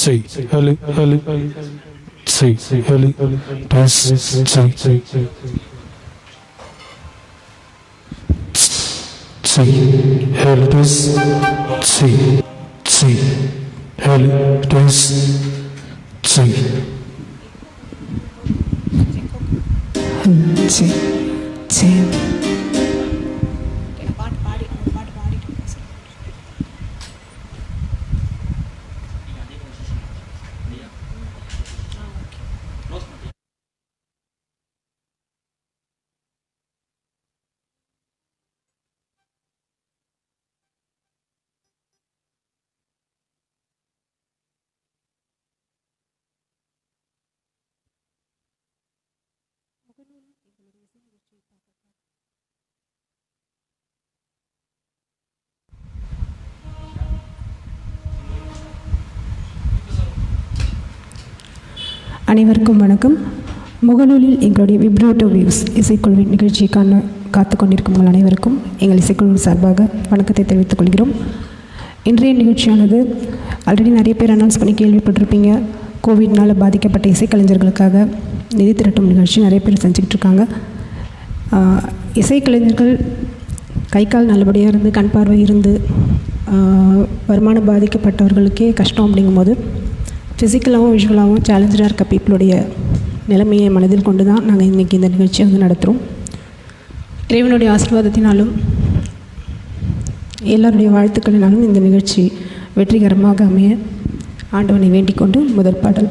Say, hello, hello, say, hello, test, say, say, hello, test, say, hello, test, say. அனைவருக்கும் வணக்கம். முகநூலில் எங்களுடைய விப்ரோட்டோ views இசைக்குழுவின் நிகழ்ச்சிக்கான காத்து கொண்டிருக்கும் உங்கள் அனைவருக்கும் எங்கள் இசைக்குழு சார்பாக வணக்கத்தை தெரிவித்துக் கொள்கிறோம். இன்றைய நிகழ்ச்சியானது ஆல்ரெடி நிறைய பேர் அனௌன்ஸ் பண்ணி கேள்விப்பட்டிருப்பீங்க. கோவிட்னால் பாதிக்கப்பட்ட இசைக்கலைஞர்களுக்காக நிதி திரட்டும் நிகழ்ச்சி நிறைய பேர் செஞ்சுக்கிட்டு இருக்காங்க. இசைக்கலைஞர்கள் கை கால் நல்லபடியாக இருந்து கண் பார்வை இருந்து வருமானம் பாதிக்கப்பட்டவர்களுக்கே கஷ்டம் அப்படிங்கும்போது ஃபிசிக்கலாகவும் விஷுவலாகவும் சேலஞ்சாக இருக்க பீப்புளுடைய நிலைமையை மனதில் கொண்டு தான் நாங்கள் இன்றைக்கி இந்த நிகழ்ச்சியை நடத்துகிறோம். இறைவனுடைய ஆசீர்வாதத்தினாலும் எல்லாருடைய வாழ்த்துக்களினாலும் இந்த நிகழ்ச்சி வெற்றிகரமாக அமைய ஆண்டவனை வேண்டிக் கொண்டு முதல் பாடல்.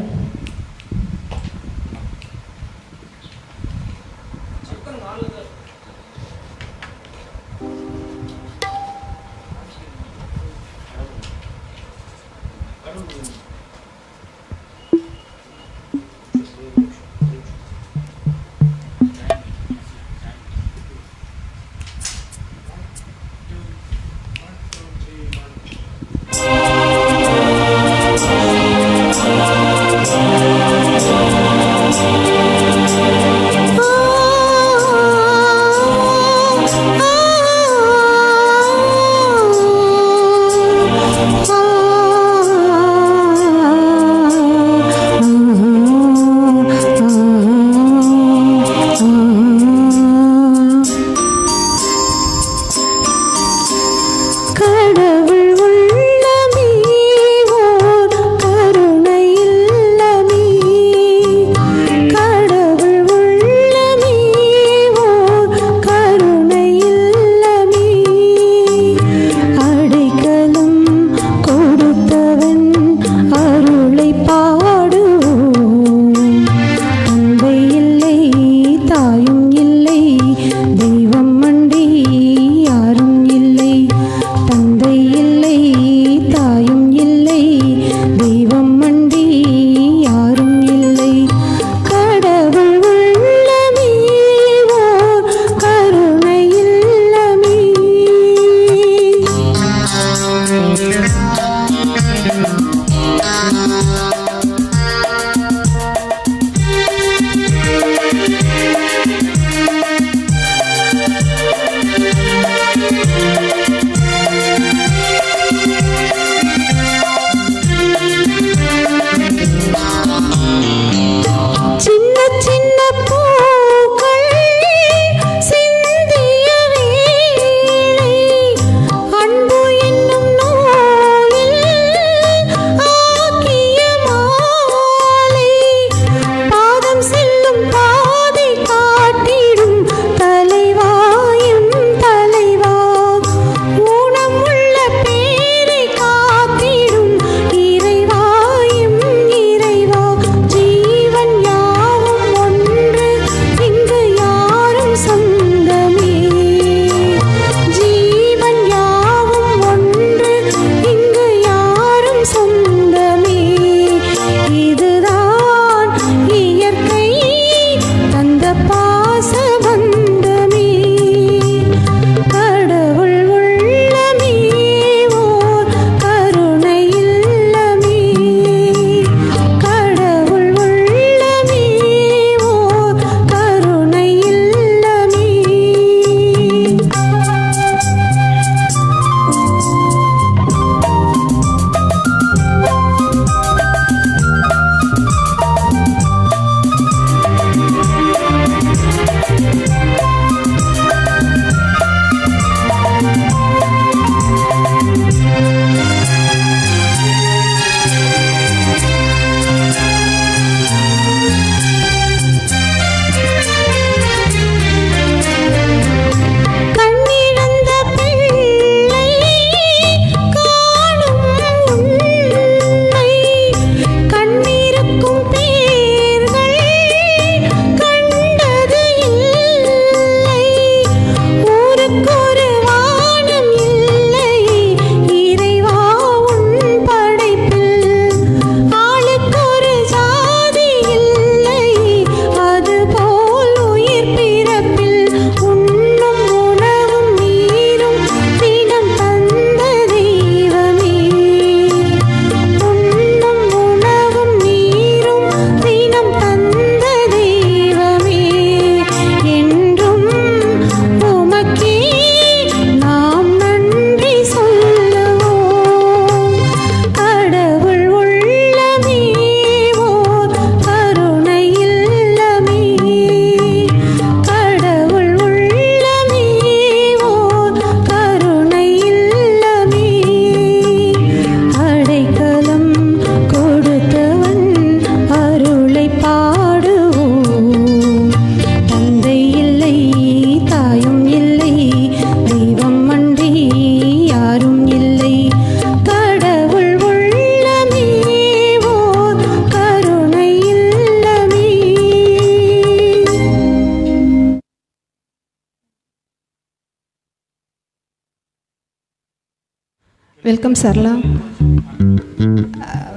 Welcome Sarala,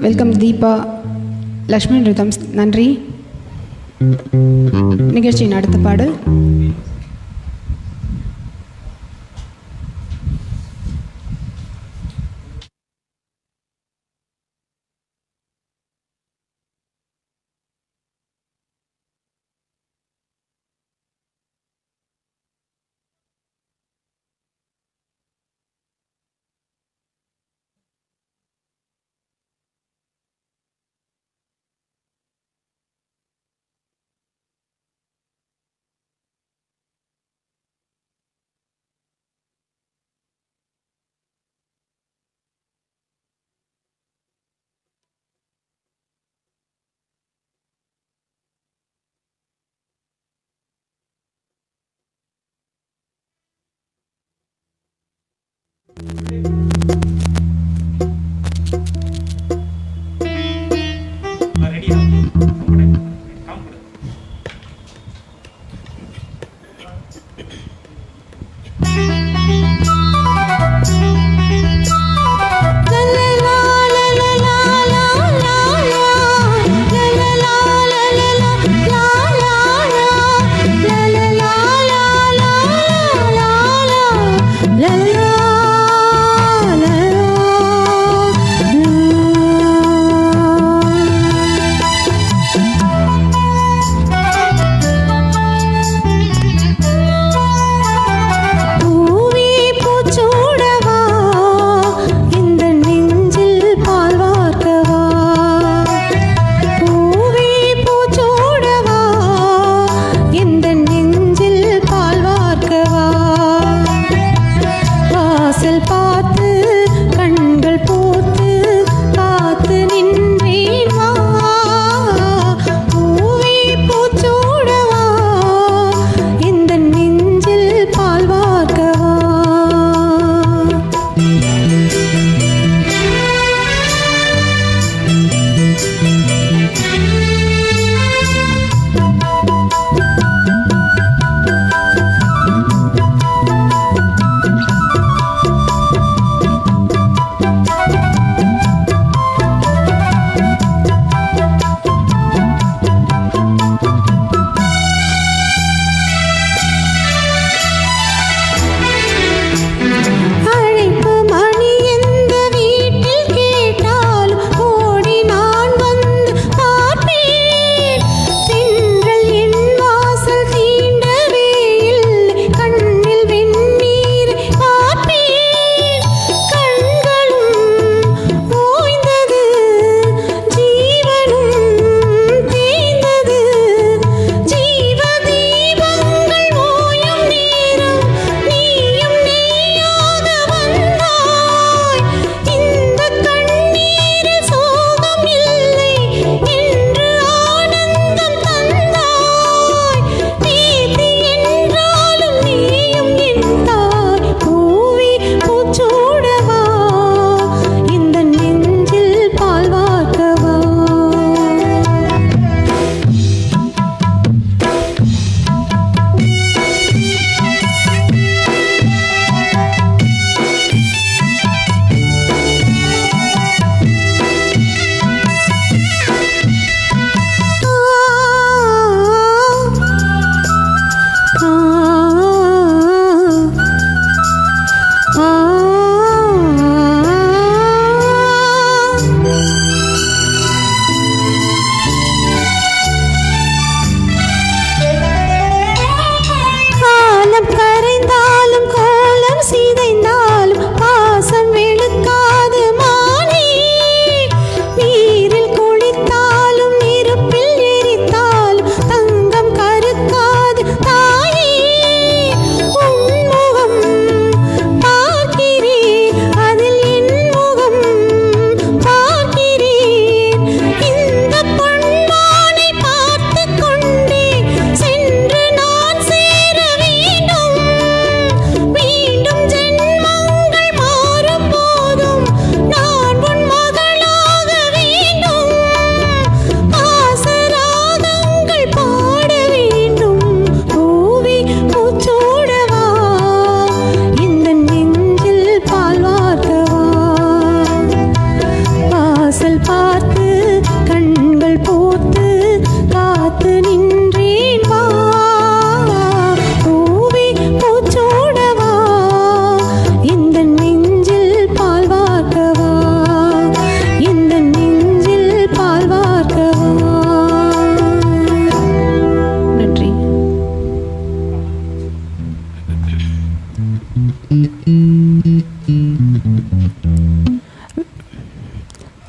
welcome Deepa, Lakshmi rhythms. நன்றி. நிகழ்ச்சியின் அடுத்த பாடல்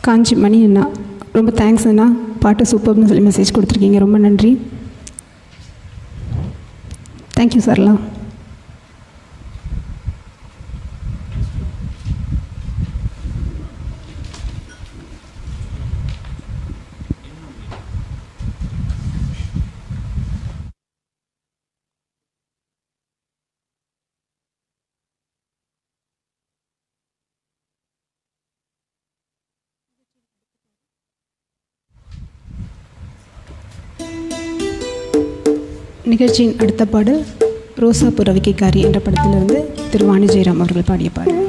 காஞ்சி மணி அண்ணா, ரொம்ப தேங்க்ஸ் அண்ணா, பாட்டு சூப்பர்னு சொல்லி மெசேஜ் கொடுத்துருக்கீங்க, ரொம்ப நன்றி. தேங்க்யூ சார்லாம். நிகழ்ச்சியின் அடுத்த பாடல் ரோசா புறவிக்கைக்காரி என்ற படத்திலிருந்து திரு வாணி ஜெயராம் அவர்கள் பாடிய பாடல்.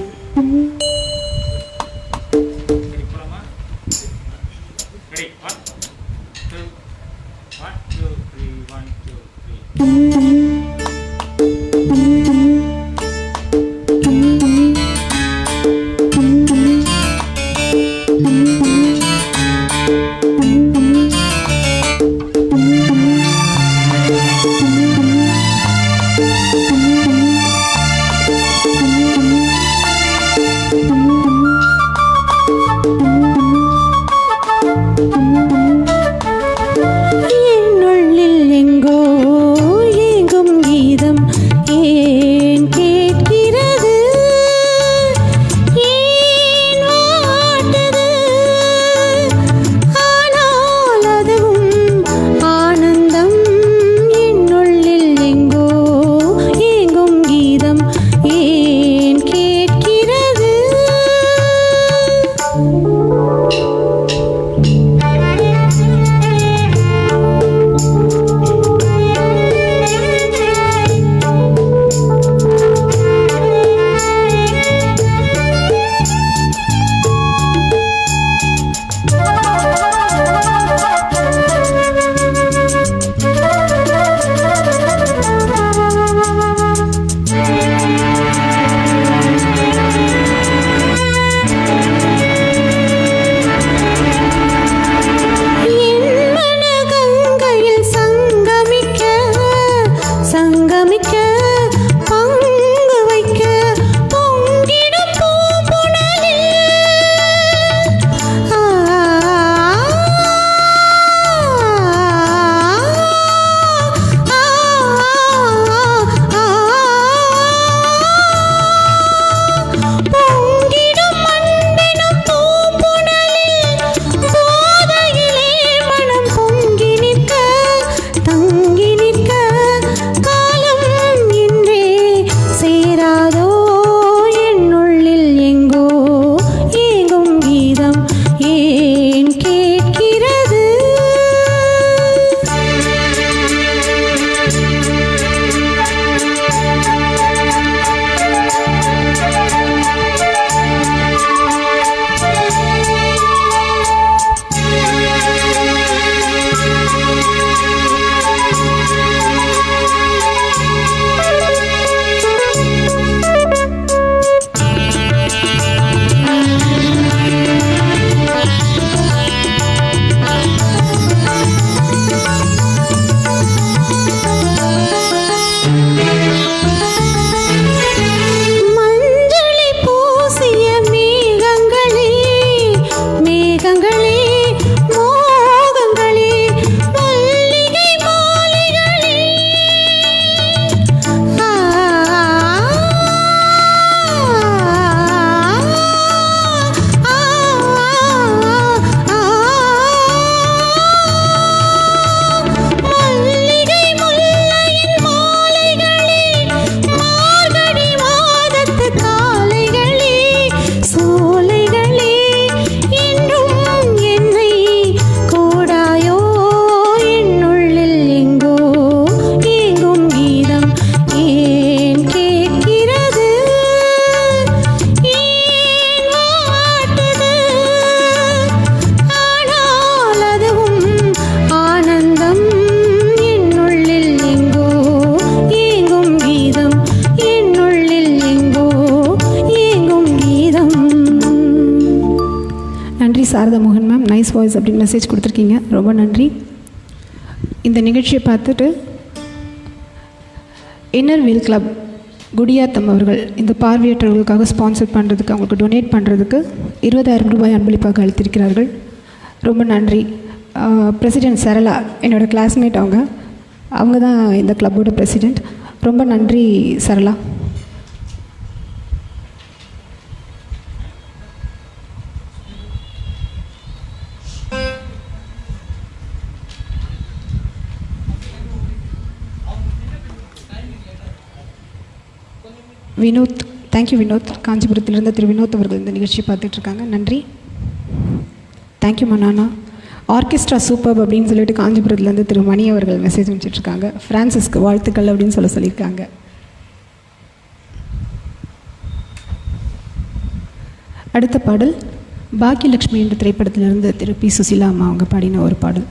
சாரதா மோகன் மேம் நைஸ் வாய்ஸ் அப்படின்னு மெசேஜ் கொடுத்துருக்கீங்க, ரொம்ப நன்றி. இந்த நிகழ்ச்சியை பார்த்துட்டு இன்னர் வீல் கிளப் குடியாத்தம் அவர்கள் இந்த பார்வையற்றவர்களுக்காக ஸ்பான்சர் பண்ணுறதுக்கு, அவங்களுக்கு டொனேட் பண்ணுறதுக்கு 20,000 ரூபாய் அன்பளிப்பாக அளித்திருக்கிறார்கள். ரொம்ப நன்றி. பிரசிடெண்ட் சரளா, என்னோடய கிளாஸ்மேட், அவங்க தான் இந்த கிளப்போட பிரசிடெண்ட். ரொம்ப நன்றி சரளா. வினோத், தேங்க்யூ வினோத். காஞ்சிபுரத்திலிருந்து திரு வினோத் அவர்கள் இந்த நிகழ்ச்சியை பார்த்துட்ருக்காங்க. நன்றி. தேங்க்யூ மனானா. ஆர்கெஸ்ட்ரா சூப்பர் அப்படின்னு சொல்லிட்டு காஞ்சிபுரத்துலேருந்து திரு மணி அவர்கள் மெசேஜ் அனுப்பிச்சிட்ருக்காங்க. ஃப்ரான்சிஸ்க்கு வாழ்த்துக்கள் அப்படின்னு சொல்லியிருக்காங்க. அடுத்த பாடல் பாக்கியலட்சுமி என்ற திரைப்படத்திலிருந்து திரு பி சுசிலா அம்மா அவங்க பாடின ஒரு பாடல்.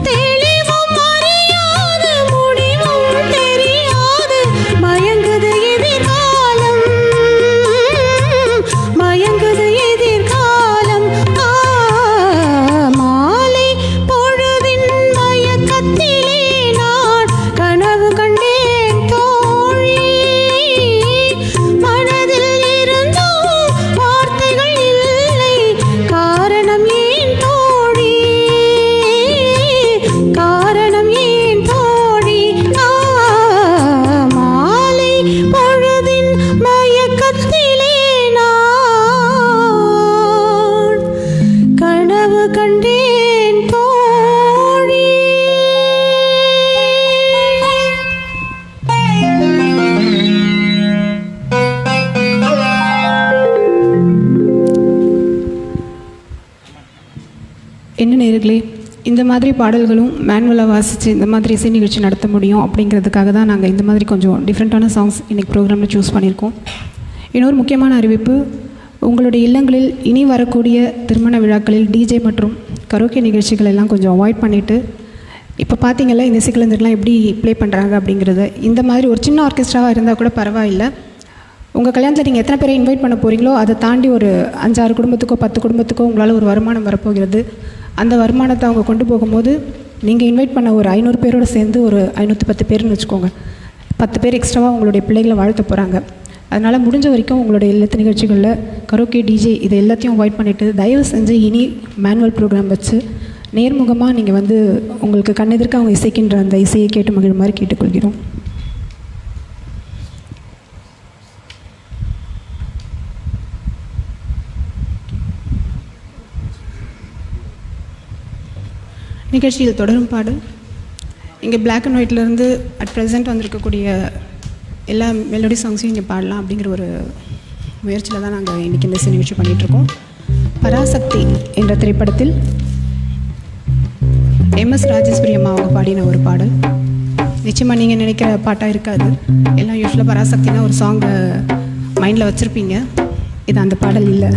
தெளிவா நேயர்களே, இந்த மாதிரி பாடல்களும் மேனுவலாக வாசித்து இந்த மாதிரி இசை நிகழ்ச்சி நடத்த முடியும் அப்படிங்கிறதுக்காக தான் நாங்கள் இந்த மாதிரி கொஞ்சம் டிஃப்ரெண்ட்டான சாங்ஸ் இன்றைக்கி ப்ரோக்ராமில் சூஸ் பண்ணியிருக்கோம். இன்னொரு முக்கியமான அறிவிப்பு, உங்களுடைய இல்லங்களில் இனி வரக்கூடிய திருமண விழாக்களில் டிஜே மற்றும் கரோக்கே நிகழ்ச்சிகள் எல்லாம் கொஞ்சம் அவாய்ட் பண்ணிவிட்டு, இப்போ பார்த்தீங்களா இந்த இசைக்கலைஞர்கள்லாம் எப்படி ப்ளே பண்ணுறாங்க அப்படிங்கிறத, இந்த மாதிரி ஒரு சின்ன ஆர்கெஸ்ட்ராவாக இருந்தால் கூட பரவாயில்லை. உங்கள் கல்யாணத்தில் நீங்கள் எத்தனை பேரை இன்வைட் பண்ண போகிறீங்களோ அதை தாண்டி ஒரு 5-6 குடும்பத்துக்கோ 10 குடும்பத்துக்கோ உங்களால் ஒரு வருமானம் வரப்போகிறது. அந்த வருமானத்தை அவங்க கொண்டு போகும்போது நீங்கள் இன்வைட் பண்ண ஒரு 500 பேரோடு சேர்ந்து ஒரு 510 பேர்னு வச்சுக்கோங்க, 10 பேர் எக்ஸ்ட்ராவாக உங்களுடைய பிள்ளைகளை வாழ்த்த போகிறாங்க. அதனால் முடிஞ்ச வரைக்கும் உங்களுடைய இல்லத்து நிகழ்ச்சிகளில் கரோக்கே டிஜே இதை எல்லாத்தையும் அவாய்ட் பண்ணிவிட்டு தயவு செஞ்சு இனி மேனுவல் ப்ரோக்ராம் வச்சு நேர்முகமாக நீங்கள் வந்து உங்களுக்கு கண்ணெதிர்க்க அவங்க இசைக்கின்ற அந்த இசையை கேட்டு மகிழுமாறு கேட்டுக்கொள்கிறோம். நிகழ்ச்சியில் தொடரும் பாடல் இங்கே பிளாக் அண்ட் ஒயிட்லேருந்து அட் ப்ரெசென்ட் வந்திருக்கக்கூடிய எல்லா மெலோடி சாங்ஸையும் இங்கே பாடலாம் அப்படிங்கிற ஒரு முயற்சியில் தான் நாங்கள் இன்றைக்கி இந்த நிகழ்ச்சி பண்ணிகிட்ருக்கோம். பராசக்தி என்ற திரைப்படத்தில் எம்எஸ் ராஜேஸ்வரி அம்மா அவங்க பாடின ஒரு பாடல். நிச்சயமாக நீங்கள் நினைக்கிற பாட்டாக இருக்காது. எல்லாம் யூஸ்வலாக பராசக்தினா ஒரு சாங்கை மைண்டில் வச்சுருப்பீங்க. இது அந்த பாடல் இல்லை.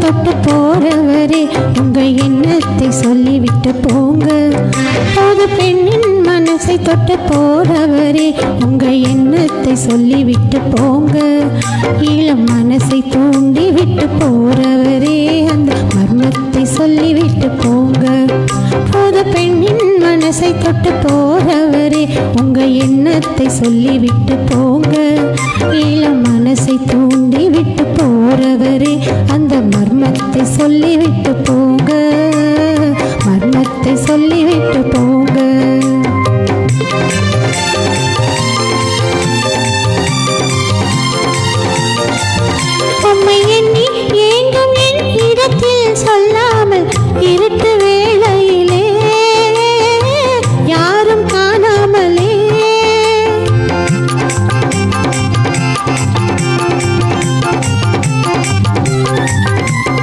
தொட்டு போறவரே உங்க எண்ணத்தை சொல்லிவிட்டு போங்க. ஒரு பெண்ணின் மனசை தொட்டு போறவரே உங்க எண்ணத்தை சொல்லிவிட்டு போங்க. இளம் மனசை தூண்டி விட்டு போறவரே அந்த மர்மத்தை சொல்லிவிட்டு போங்க. ஒரு பெண்ணின் மனசை தொட்டு போறவரே உங்க எண்ணத்தை சொல்லிவிட்டு போங்க. இளம் மனசை தூண்டி விட்டு போறவரே அந்த மர்மத்தை சொல்லிவிட்டு போங்க. மர்மத்தை சொல்லிவிட்டு போங்க. உம்மை எண்ணி ஏங்கும் என் இடத்தில் சொல்லாமல் இருட்டு வேளையிலே யாரும் காணாமலே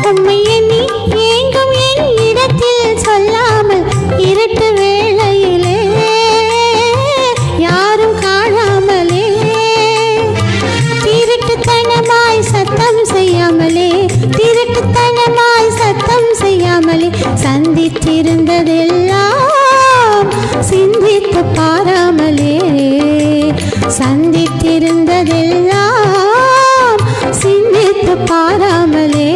உம்மை எண்ணி ஏங்கும் என் இடத்தில் சொல்லாமல் இருட்டு வேளையிலே யாரும் காணாமலே திருட்டுத்தனமாய் சத்தம் செய்யாமலே திருட்டுத்தனமாய் சத்தம் செய்யாமலே சந்தித்திருந்ததெல்லாம் சிந்தித்து பாராமலே சந்தித்திருந்ததெல்லாம் சிந்தித்து பாராமலே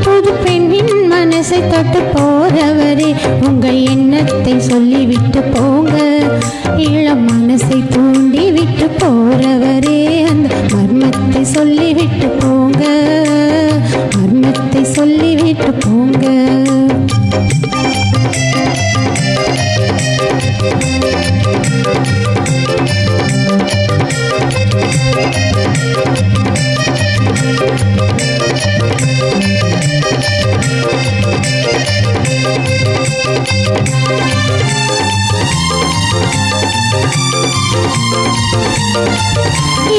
புது பெண்ணின் மனசை தொட்டு போறவரே உங்க எண்ணத்தை சொல்லிவிட்டு போங்க. இளம் மனசை தூண்டி விட்டு போறவரே அந்த மர்மத்தை சொல்லிவிட்டு போங்க. மர்மத்தை சொல்லிவிட்டு போங்க.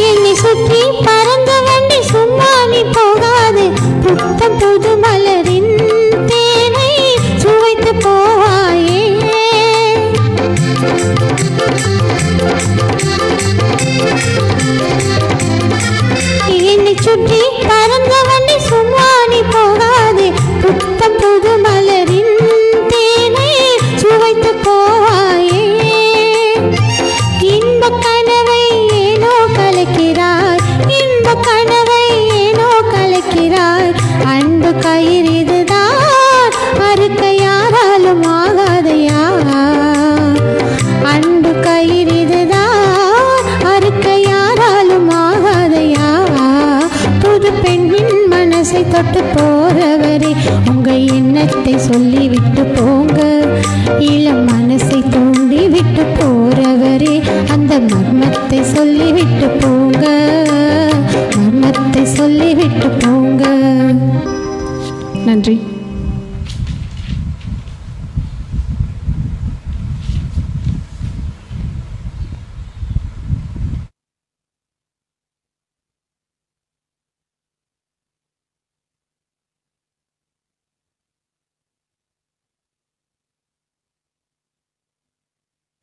என்னை சுற்றி பறந்த வண்டி சும்மா நீ போகாது. புத்தம் புது மலரின் தேனை சுவைத்து போவாயே. என்னை சுற்றி பறந்த வண்டி சும்மா நீ போகாது. புத்தம் புது மலரின் தேனை சுவைத்து போவாயே. இன்பக் கனவை ஏனோ கலக்கிறாய். இன்பக் கனவை ஏனோ கலக்கிறாய். அன்பு கயிறு இதுதான் அறுக்க யாராலும் ஆகாதையா. அன்பு கயிறு இதுதான் அறுக்க யாராலும் ஆகாதையா. புது மனசை தொட்டு போறவரே உங்க எண்ணத்தை சொல்லிவிட்டு போங்க. இளம் மனசை தூண்டி விட்டு போறவரே அந்த மர்மத்தை சொல்லிவிட்டு போங்க. மர்மத்தை சொல்லிவிட்டு போங்க. நன்றி.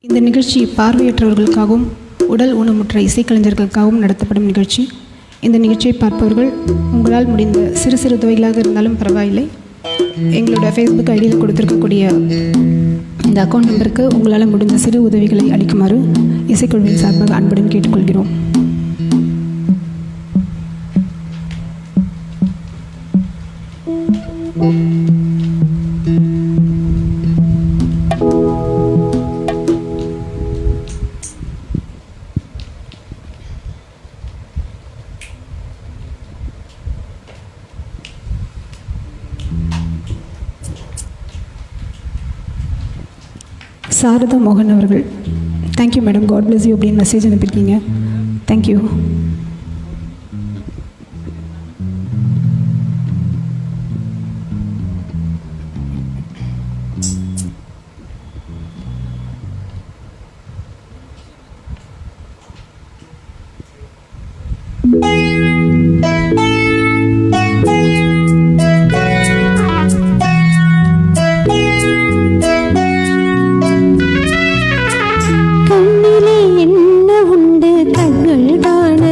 இந்த நிகழ்ச்சி பார்வையற்றவர்களுக்காகவும் உடல் ஊனமுற்ற இசைக்கலைஞர்களுக்காகவும் நடத்தப்படும் நிகழ்ச்சி. இந்த நிகழ்ச்சியை பார்ப்பவர்கள் உங்களால் முடிந்த சிறு சிறு உதவிகளாக இருந்தாலும் பரவாயில்லை, எங்களோட ஃபேஸ்புக் ஐடியில் கொடுத்துருக்கக்கூடிய இந்த அக்கௌண்ட் நம்பருக்கு உங்களால் முடிந்த சிறு உதவிகளை அளிக்குமாறு இசைக்குழுவின் சார்பாக அன்புடன் கேட்டுக்கொள்கிறோம். சாரதா மோகன் அவர்கள், thank you madam, God bless you அப்படின்னு மெசேஜ் அனுப்பியிருக்கீங்க. தேங்க்யூ. கண்ணிலே என்ன உண்டு கண்கள் காண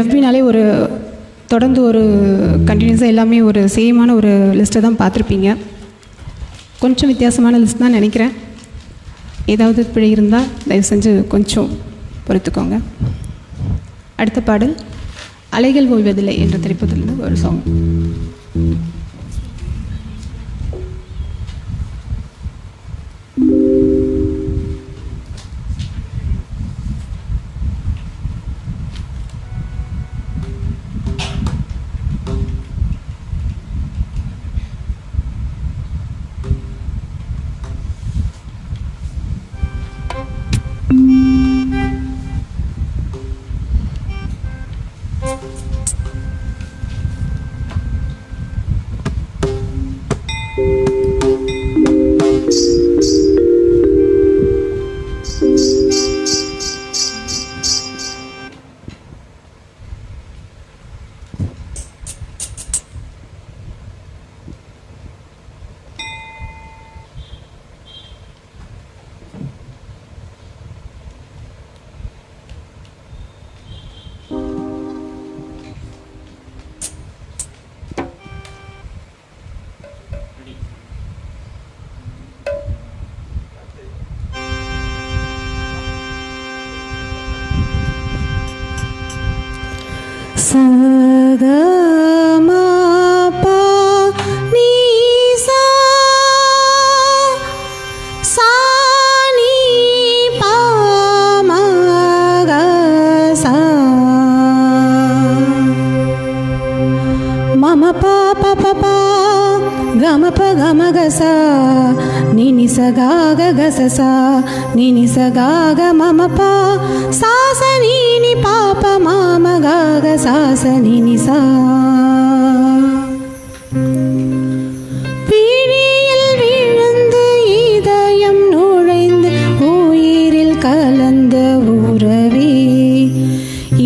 எஃபினாலே தொடர்ந்து கண்டினியூஸாக எல்லாமே சேமான லிஸ்ட்டை தான் பார்த்துருப்பீங்க. கொஞ்சம் வித்தியாசமான லிஸ்ட் தான் நினைக்கிறேன். ஏதாவது பிழை இருந்தால் தயவு செஞ்சு கொஞ்சம் பொறுத்துக்கோங்க. அடுத்த பாடல் அலைகள் ஓய்வதில்லை என்ற திரைப்படத்திலிருந்து ஒரு சாங். சகா நீனி சகாக மம பா சாச நீனி பாப மாம காக சாச நீனி சா. பிழியில் விழுந்து இதயம் நுழைந்து உயிரில் கலந்த உறவே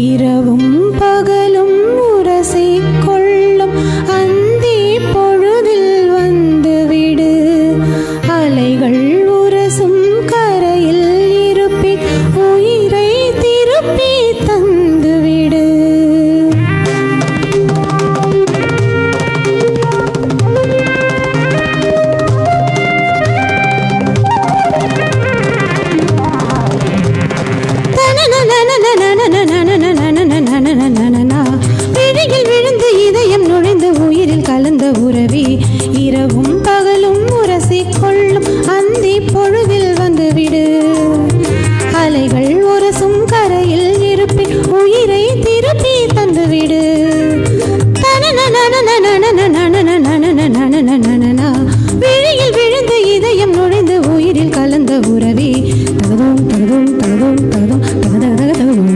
இரவும் பகலும் உரசி கொள்ளும் அந்தி பொழுதில் வந்துவிடு அலைகள் உரசும் கரையில் இருப்பி உயிரை திருப்பி தந்துவிடு. பிழியில் விழுந்து இதயம் நுழைந்து உயிரில் கலந்த உறவே இரவும் பகலும் உரசி கொள்ளும் அந்தி பொழுதில் வந்துவிடு அலைகள் உரசும் கரையில் இருப்பி உயிரை திருப்பி தந்துவிடு. விழியில் விழுந்து இதயம் நுழைந்து உயிரில் கலந்த உறவே தகதோம் தகதோம் தகதோம் தகதோம் தகதகதகதோம்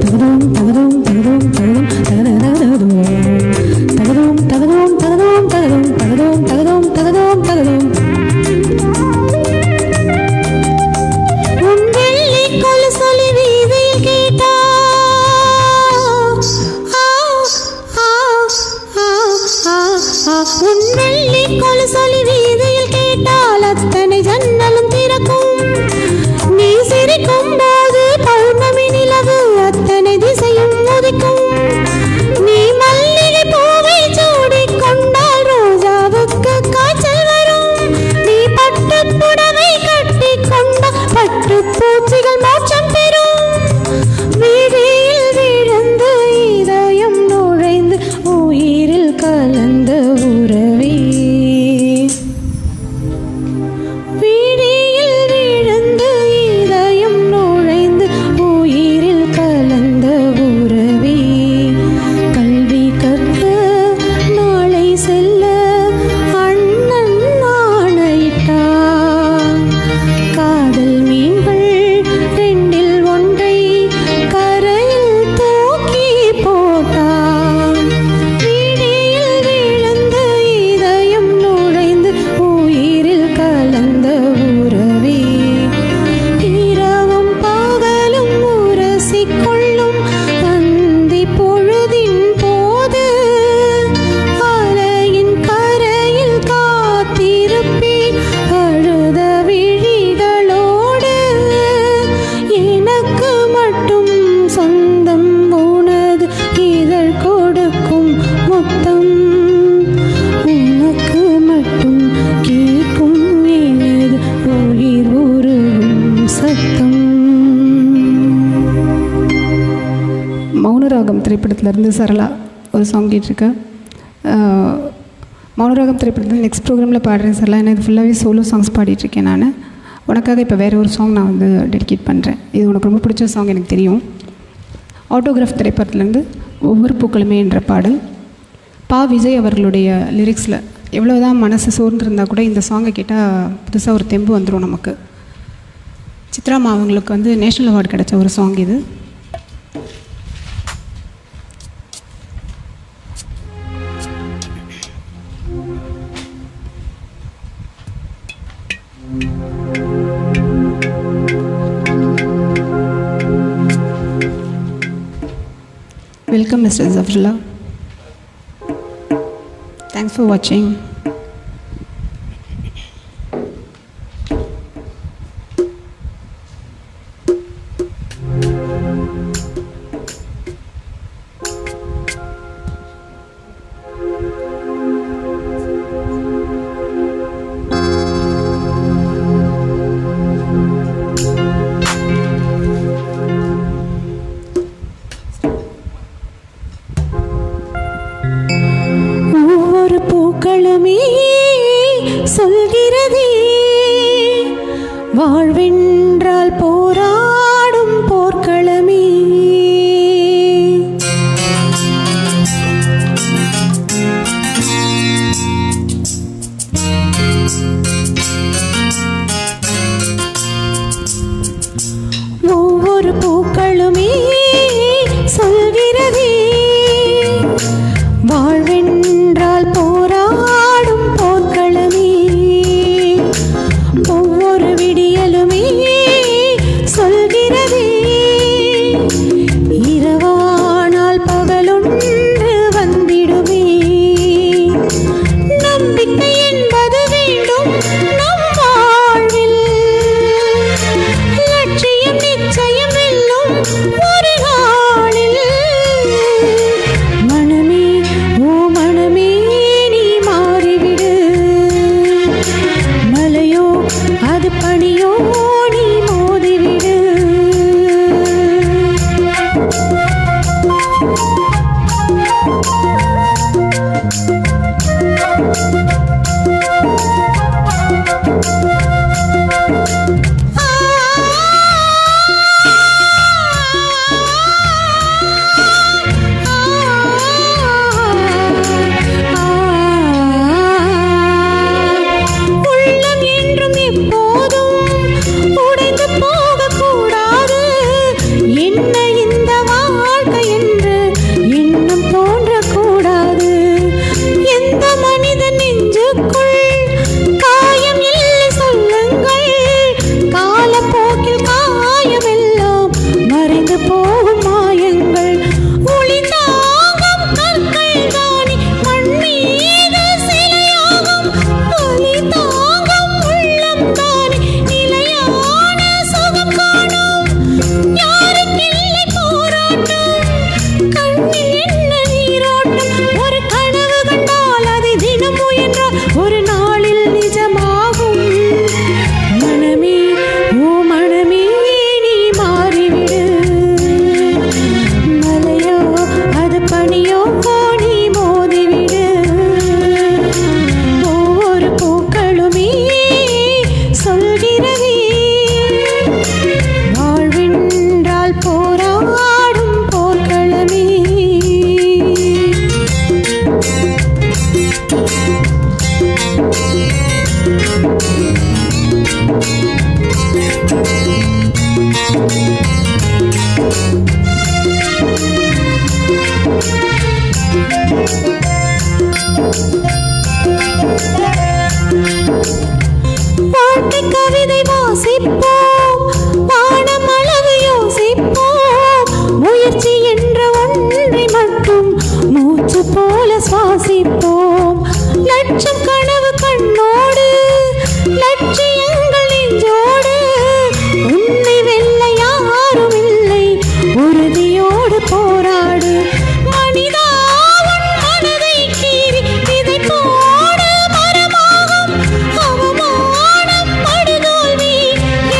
தகதோம் தகதோம் தகதோம் தகதோம் தகதகதகதோம் தகதோம் தகதோம் தகதோம் தகதோம் தகதோம் தகதோம் தகதோம் தகதோம். உன் வெள்ளி கொலுசொலி வீதியில் கேட்டா உன் வெள்ளி கொலுசொலி வீதியில் கேட்டால் அத்தனை ஜன்னலும் திறக்கும். நீ சிரிக்கும் போது பௌர்ணமி நிலவு அத்தனை திசையும் உதிக்கும். நீ மல்லிகை பூவை சூடிக் கொண்டால் ரோஜாவுக்கு காய்ச்சல் வரும். நீ பட்டு புடவை கட்டி கொண்டால் பட்டு பூச்சிகள் மோட்சம் பெறும். விழியில் விழுந்து இதயம் நுழைந்து உயிரில் கலந்த உறவே. திரைப்படத்திலேருந்து சரளா ஒரு சாங் கேட்டிருக்கேன். மௌனராகம் திரைப்படத்தில் நெக்ஸ்ட் ப்ரோக்ராமில் பாடுறேன் சரளா. ஏன்னா இது ஃபுல்லாகவே சோலோ சாங்ஸ் பாடிட்டுருக்கேன் நான். உனக்காக இப்போ வேறு ஒரு சாங் நான் வந்து டெடிகேட் பண்ணுறேன். இது உனக்கு ரொம்ப பிடிச்ச சாங் எனக்கு தெரியும். ஆட்டோகிராஃப் திரைப்படத்துலேருந்து ஒவ்வொரு பூக்களுமே என்ற பாடல். விஜய் அவர்களுடைய லிரிக்ஸில் எவ்வளோதான் மனசு சோர்ந்துருந்தால் கூட இந்த சாங்கை கேட்டால் புதுசாக ஒரு தெம்பு வந்துடும் நமக்கு. சித்ராமா அவங்களுக்கு வந்து நேஷ்னல் அவார்டு கிடைச்ச ஒரு சாங் இது. Welcome Mr. Zafrullah. Thanks for watching. பூக்களுமே சொல்கிறதே வாழ்வென்றால் போராடும் போர்க்களமே. ஒவ்வொரு பூக்களுமே சொல்கிறதே வாழ்வென்றால் போராடும் போர்க்களமே. ஒவ்வொரு விடியலுமே சொல்கிறதே இரவானால் பகலொன்று வந்திடுமே. நம்பிக்கை என்பது வேண்டும் நம் வாழ்வில், லட்சியம் நிச்சயம் வெல்லும் ஒரு நாளில். மனமே ஓ மனமே நீ மாறிவிடு, மலையோ அது பனியோ நீ மோதிவிடு. உள்ளம் என்றும் எப்போதும் உடைந்து போகக்கூடாது. என்ன இந்த வாழ்க்கை என்று எண்ணம் தோன்றக்கூடாது. எந்த மனிதன் நெஞ்சுக்குள் காயம் இல்லை சொல்லுங்கள். காலப்போக்கில் காயமெல்லாம் மறைந்து போகும் மாயங்கள். ஒளி தாங்கும் கற்கள் தானே மண் மீது சிலையாகும். ஒளி தாங்கும் உள்ளம் தானே நிலையான சுகம் காணும். யாருக்கில்லை போராட்டம், கண்ணில் என்ன நீரோட்டம். ஒரு கனவு கண்டால் அதை தினம் முயன்றால் ஒரு நாளில் நிஜமாகும். மனமே ஓ மனமே நீ மாறிவிடு, மலையோ அது பனியோ நீ மோதிவிடு. ஒவ்வொரு பூக்களுமே சொல்கிறதே வாழ்வென்றால் போராடும் போர்க்களமே. வாழ்க்கை கவிதை வாசிப்போம், வானம் அளவு யோசிப்போம். முயற்சி என்ற ஒன்றை மட்டும் மூச்சு போல சுவாசிப்போம். லட்சம் கனவு கண்ணோடு, லட்சியங்கள் நெஞ்சோடு. உன்னை வெல்ல யாரும் இல்லை, உறுதியோடு போராடு. மனிதா உன் மனதை கீறி விதை போடு மரமாகும். அவமானம் படுதோல்வி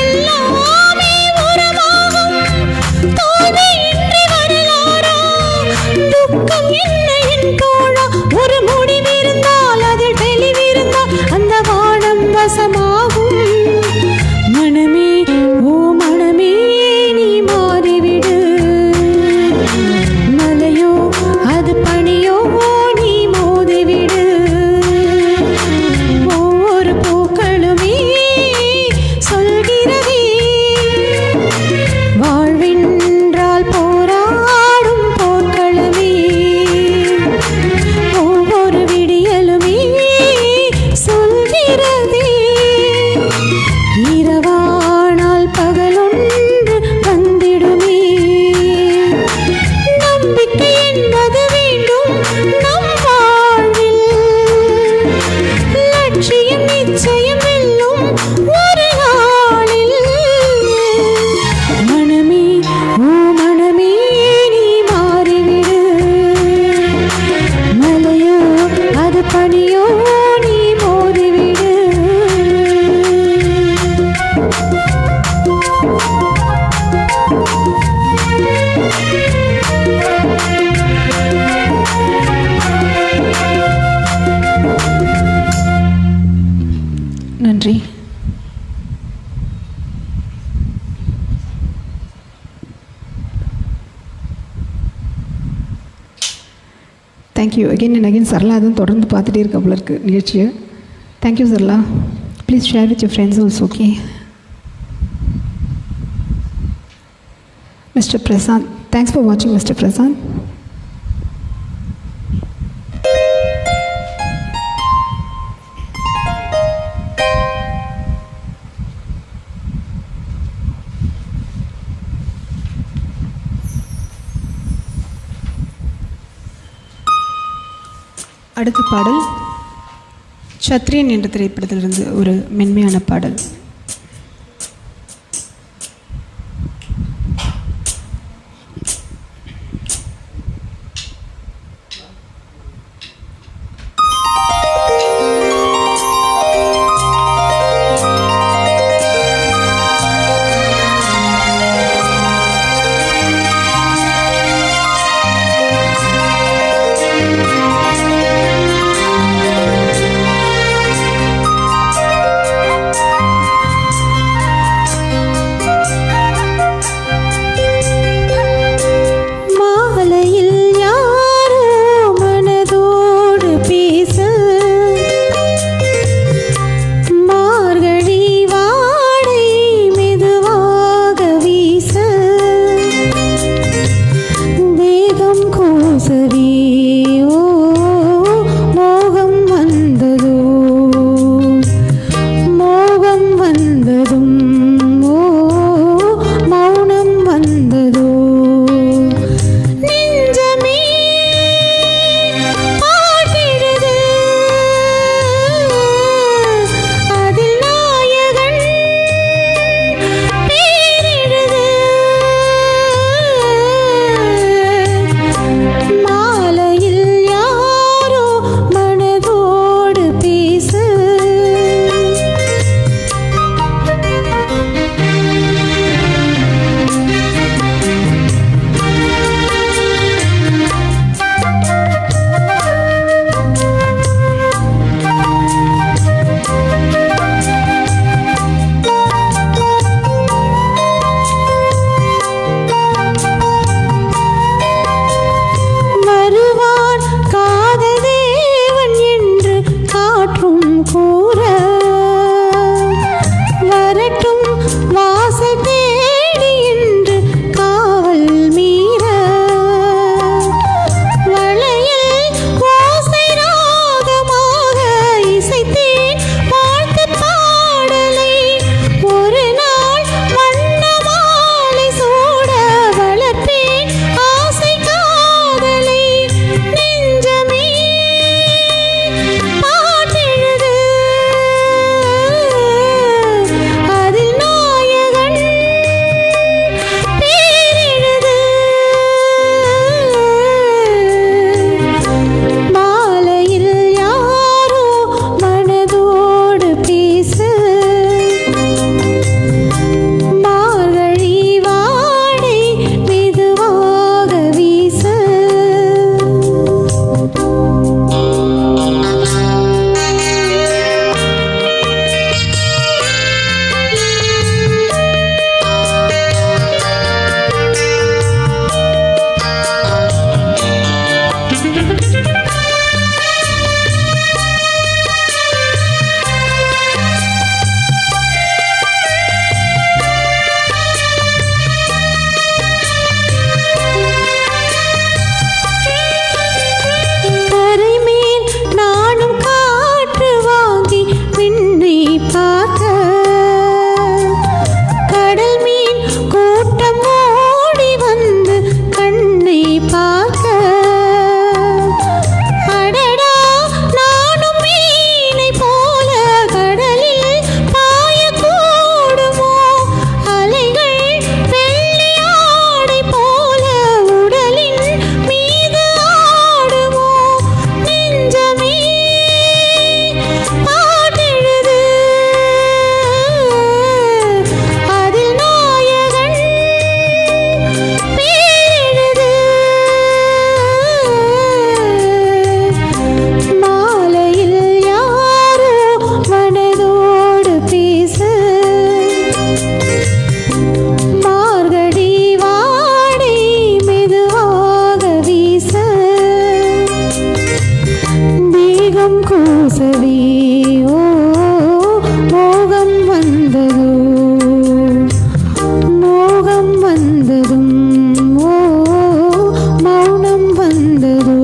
எல்லாமே உரமாகும். தோல்வியின்றி வரலாறா, பனியோ நீ மோதிவிடு. நன்றி. Thank you again and again. Sarala அதுவும் தொடர்ந்து பார்த்துட்டே இருக்க போல இருக்கு நிகழ்ச்சியை. Thank you Sarala. Please share with your friends also. Okay mister Prashanth. Thanks for வாட்சிங் மிஸ்டர் பிரசாந்த். அடுத்த பாடல் சத்ரியன் என்ற திரைப்படத்திலிருந்து ஒரு மென்மையான பாடல். பேசவே ஓ மோகம் வந்ததோ மோகம் வந்ததும் ஓ மௌனம் வந்ததோ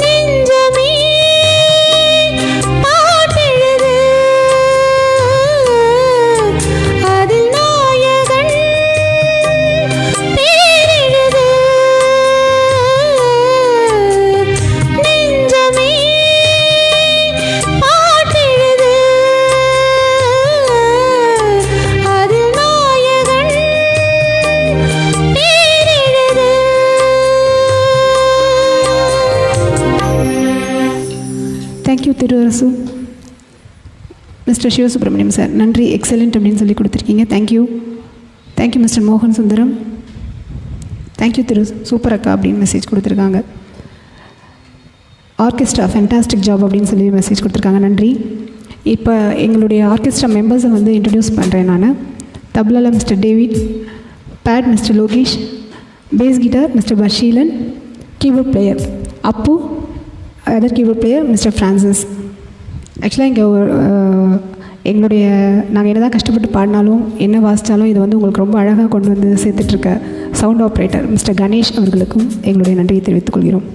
நெஞ்சமே பாட்டெழுது அதில் நாயகன் பேரெழுது நெஞ்சமே பாட்டெழுது அதில் நாயகன் பேரெழுது. Thank you Thiruvarasu. Mister Sivasubramaniam sir, நன்றி, எக்ஸலண்ட் அப்படின்னு சொல்லி கொடுத்துருக்கீங்க. தேங்க்யூ. தேங்க்யூ மிஸ்டர் மோகன் சுந்தரம். தேங்க்யூ திரு சூப்பர் அக்கா அப்படின்னு மெசேஜ் கொடுத்துருக்காங்க. ஆர்கெஸ்ட்ரா ஃபேண்டாஸ்டிக் ஜாப் அப்படின்னு சொல்லி மெசேஜ் கொடுத்துருக்காங்க. நன்றி. இப்போ எங்களுடைய ஆர்கெஸ்ட்ரா மெம்பர்ஸை வந்து இன்ட்ரடியூஸ் பண்ணுறேன் நான். தப்லாவில் mister David, pad mister Lokesh, bass guitar mister Basheelan, keyboard player Appu, other keyboard player mister Francis. ஆக்சுவலாக இங்கே எங்களுடைய நாங்கள் என்ன தான் கஷ்டப்பட்டு பாடினாலும் என்ன வாசித்தாலும் இது வந்து உங்களுக்கு ரொம்ப அழகாக கொண்டு வந்து சேர்த்துட்ருக்க சவுண்ட் ஆப்ரேட்டர் மிஸ்டர் கணேஷ் அவர்களுக்கும் எங்களுடைய நன்றியை தெரிவித்துக் கொள்கிறோம்.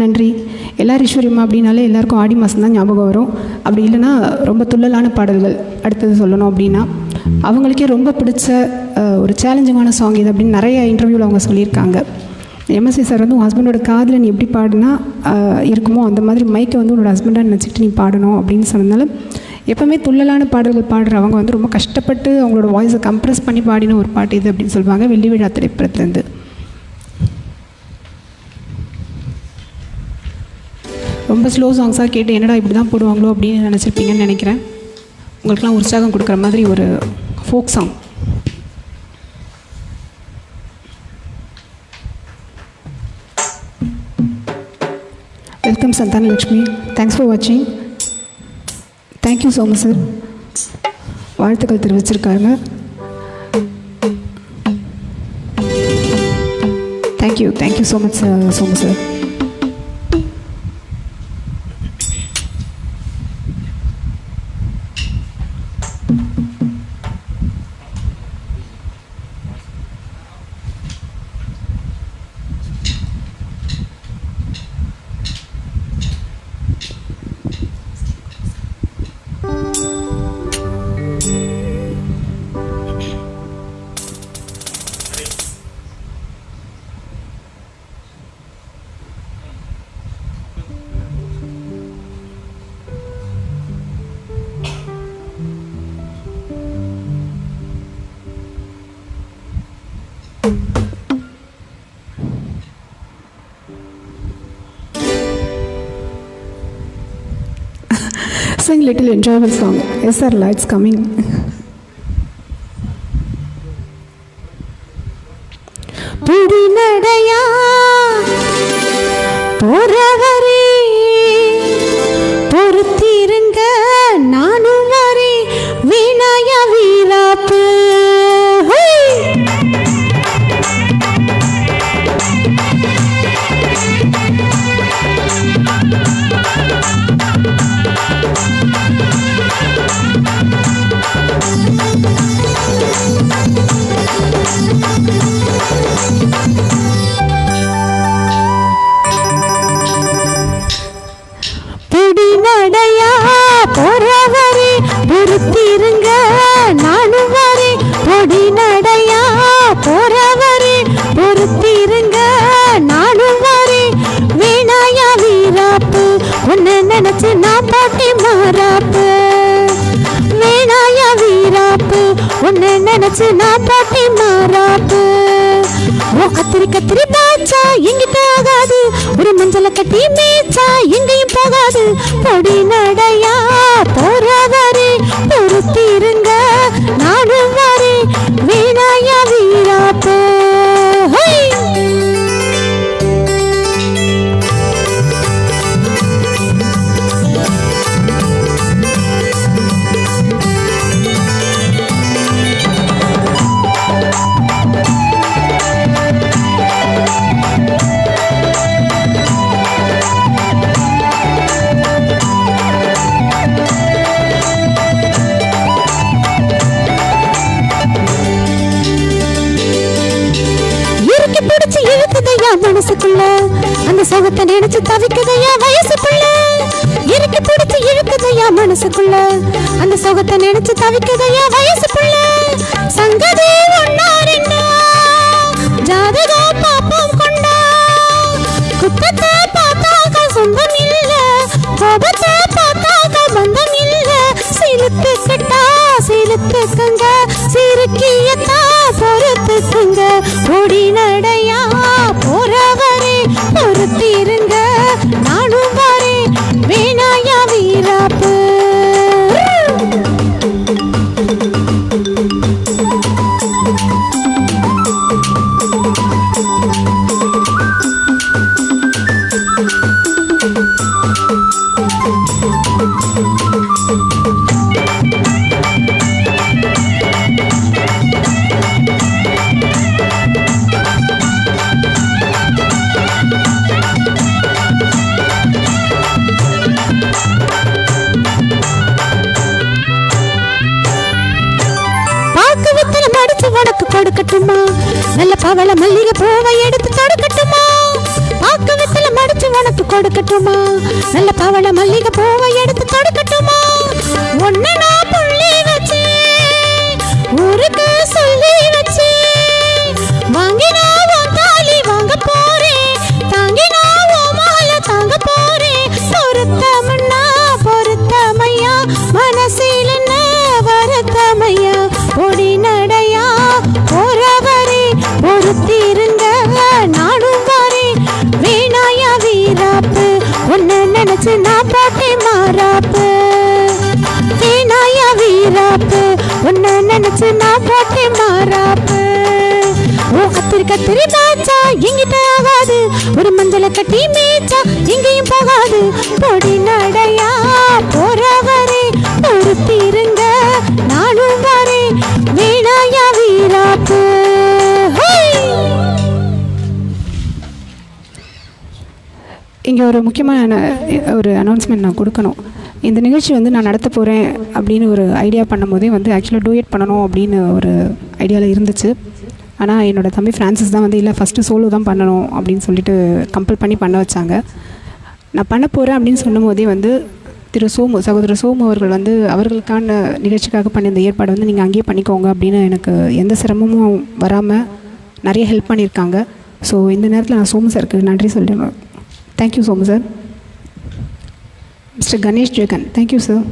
நன்றி. எல்லார் ஈஸ்வரியம்மா அப்படின்னாலே எல்லாருக்கும் ஆடி மாதம் தான் ஞாபகம் வரும். அப்படி இல்லைன்னா ரொம்ப துள்ளலான பாடல்கள் அடுத்தது சொல்லணும் அப்படின்னா அவங்களுக்கே ரொம்ப பிடிச்ச ஒரு சேலஞ்சிங்கான சாங் இது அப்படின்னு நிறைய இன்டர்வியூவில் அவங்க சொல்லியிருக்காங்க. எம்எஸ்சி சார் வந்து உன் ஹஸ்பண்டோட காதில் நீ எப்படி பாடினா இருக்குமோ அந்த மாதிரி மைக்கை வந்து உன்னோட ஹஸ்பண்டாக நினச்சிக்கிட்டு நீ பாடணும் அப்படின்னு சொன்னதுனால எப்போவுமே துள்ளலான பாடல்கள் பாடுறவங்க வந்து ரொம்ப கஷ்டப்பட்டு அவங்களோட வாய்ஸை கம்ப்ரெஸ் பண்ணி பாடின ஒரு பாட்டு இது அப்படின்னு சொல்லுவாங்க. வெள்ளி விழா திரைப்படத்துலேருந்து. ரொம்ப ஸ்லோ சாங்ஸாக கேட்டு என்னடா இப்படி தான் போடுவாங்களோ அப்படின்னு நினச்சிருப்பீங்கன்னு நினைக்கிறேன். உங்களுக்கெல்லாம் உற்சாகம் கொடுக்குற மாதிரி ஒரு folk song. Welcome Santhanalakshmi. Thanks for வாட்சிங். Thank you so much sir. வாழ்த்துக்கள் தெரிவிச்சிருக்காங்க. Thank you so much sir. Sing little enjoyable song. Yes sir, lights coming. புடி நடையா போறவரே பொறுத்திருங்க நானும் வரே வீணாயா வீராப்பு. புடி நடையா போறவரே பொறுத்திருங்க நானும் வரே. பொடி நடையா போறவரே பொறுத்திருங்க நானும் வரே வீணாயா வீராப்பு. உன்னை நினைச்சு நான் பாட்டி மாறாப்பு. வீணாயா வீராப்பு உன்னை நினைச்சு நான் பாட்டி மாறாப்பு. கத்திரி கத்திரி பாச்சா எங்கிட்ட ஆகாது. ஒரு மஞ்சளை கட்டி மேய்ச்சா எங்கேயும் போகாது. பொடி நடையா போறவரே பொறுத்திருங்க நானும் வரே வீணாயா வீராப்பு. மனசுக்குள்ள அந்த சோகத்தை நினைச்சு தவிக்குதையா வயசுக்குள்ள. இறுக்கி பிடிச்சு இழுக்குதையா மனசுக்குள்ள அந்த சோகத்தை நினைச்சு தவிக்குதையா வயசுக்குள்ள. சங்கதி ஒன்னா ரெண்டா ஜாதகா பாப்பம் கொண்டா. குத்தத்தை பார்த்தாக்க சொந்தம் இல்ல, கோபத்தை பார்த்தாக்க பந்தம் இல்ல. சீலுத்துக்கிட்டா சீலுத்துக்குங்க சிறுக்கியத்தா பொறுத்துக்குங்க. பொடி நடையா போறவரே பொறுத்திருங்க நானும் வரே வீணாயா வீராப்பு. உனக்கு கொடுக்கட்டுமா நல்ல பவள மல்லிகை பூவை எடுத்து தொடுக்கட்டுமா. பாக்கு வெத்தல மடிச்சு உனக்கு கொடுக்கட்டுமா நல்ல பவள மல்லிகை பூவை எடுத்து கொடுக்கட்டுமா ஒன்னு நான் புள்ளி வச்சு ஊருக்கு சொல்லி வச்சு வாங்கினா உன் தாலி வாங்க போறேன் தாங்கினா உன் மாலை தாங்க போறேன் பொருத்தமண்ணா பொருத்தமையா மனசில் என்ன வருத்தமையா பொடி நடையா போறவரே பொறுத்திருங்க நானும் வரேன் வீணாயா வீராப்பு ஒன்னு நினைச்சு நான் போட்டேன் மாறாப்பு வீணாயா வீராப்பு ஒன்னு நினைச்சு நான் போட்டேன் மாறாப்பு ஓ கத்திரி கத்திரி மேய்ச்சா எங்கிட்ட ஆகாது ஒரு மஞ்சளை கட்டி மேய்ச்சா எங்கேயும் போகாது பொடி நடையா போறவரே பொறுத்திருங்க நானும் வரேன் வீணாயா வீராப்பு. இங்கே ஒரு முக்கியமான ஒரு அனௌன்ஸ்மெண்ட் நான் கொடுக்கணும். இந்த நிகழ்ச்சி வந்து நான் நடத்த போகிறேன் அப்படின்னு ஒரு ஐடியா பண்ணும்போதே வந்து ஆக்சுவலாக டூயட் பண்ணணும் அப்படின்னு ஒரு ஐடியாவில் இருந்துச்சு. ஆனால் என்னோடய தம்பி ஃப்ரான்சிஸ் தான் வந்து இல்லை ஃபஸ்ட்டு சோலோ தான் பண்ணணும் அப்படின்னு சொல்லிட்டு கம்பல் பண்ணி பண்ண வச்சாங்க. நான் பண்ண போகிறேன் அப்படின்னு சொன்னும் போதே வந்து சகோதரர் சோமு அவர்கள் வந்து அவர்களுக்கான நிகழ்ச்சிக்காக பண்ண இந்த ஏற்பாடு வந்து நீங்கள் அங்கேயே பண்ணிக்கோங்க அப்படின்னு எனக்கு எந்த சிரமமும் வராமல் நிறைய ஹெல்ப் பண்ணியிருக்காங்க. ஸோ இந்த நேரத்தில் நான் சோமு சாருக்கு நன்றி சொல்லிடுவேன். Thank you Somu sir. Mister Ganesh Jagan, thank you sir.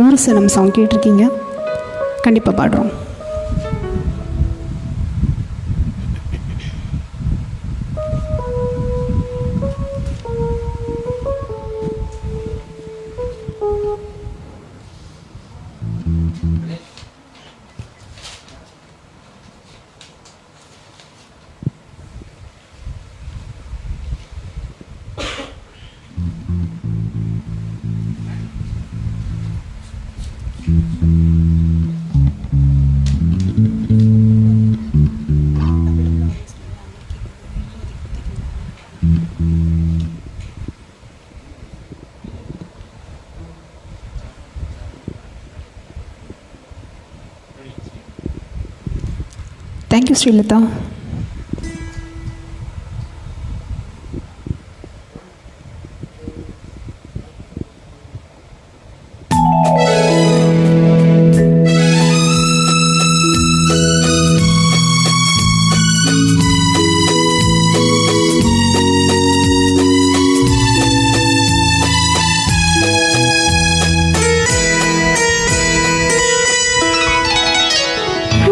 ஊர் சனம் சாங் கேட்டிருக்கீங்க, கண்டிப்பாக பாடுறோம். தேங்க்யூ ஸ்ரீலதா.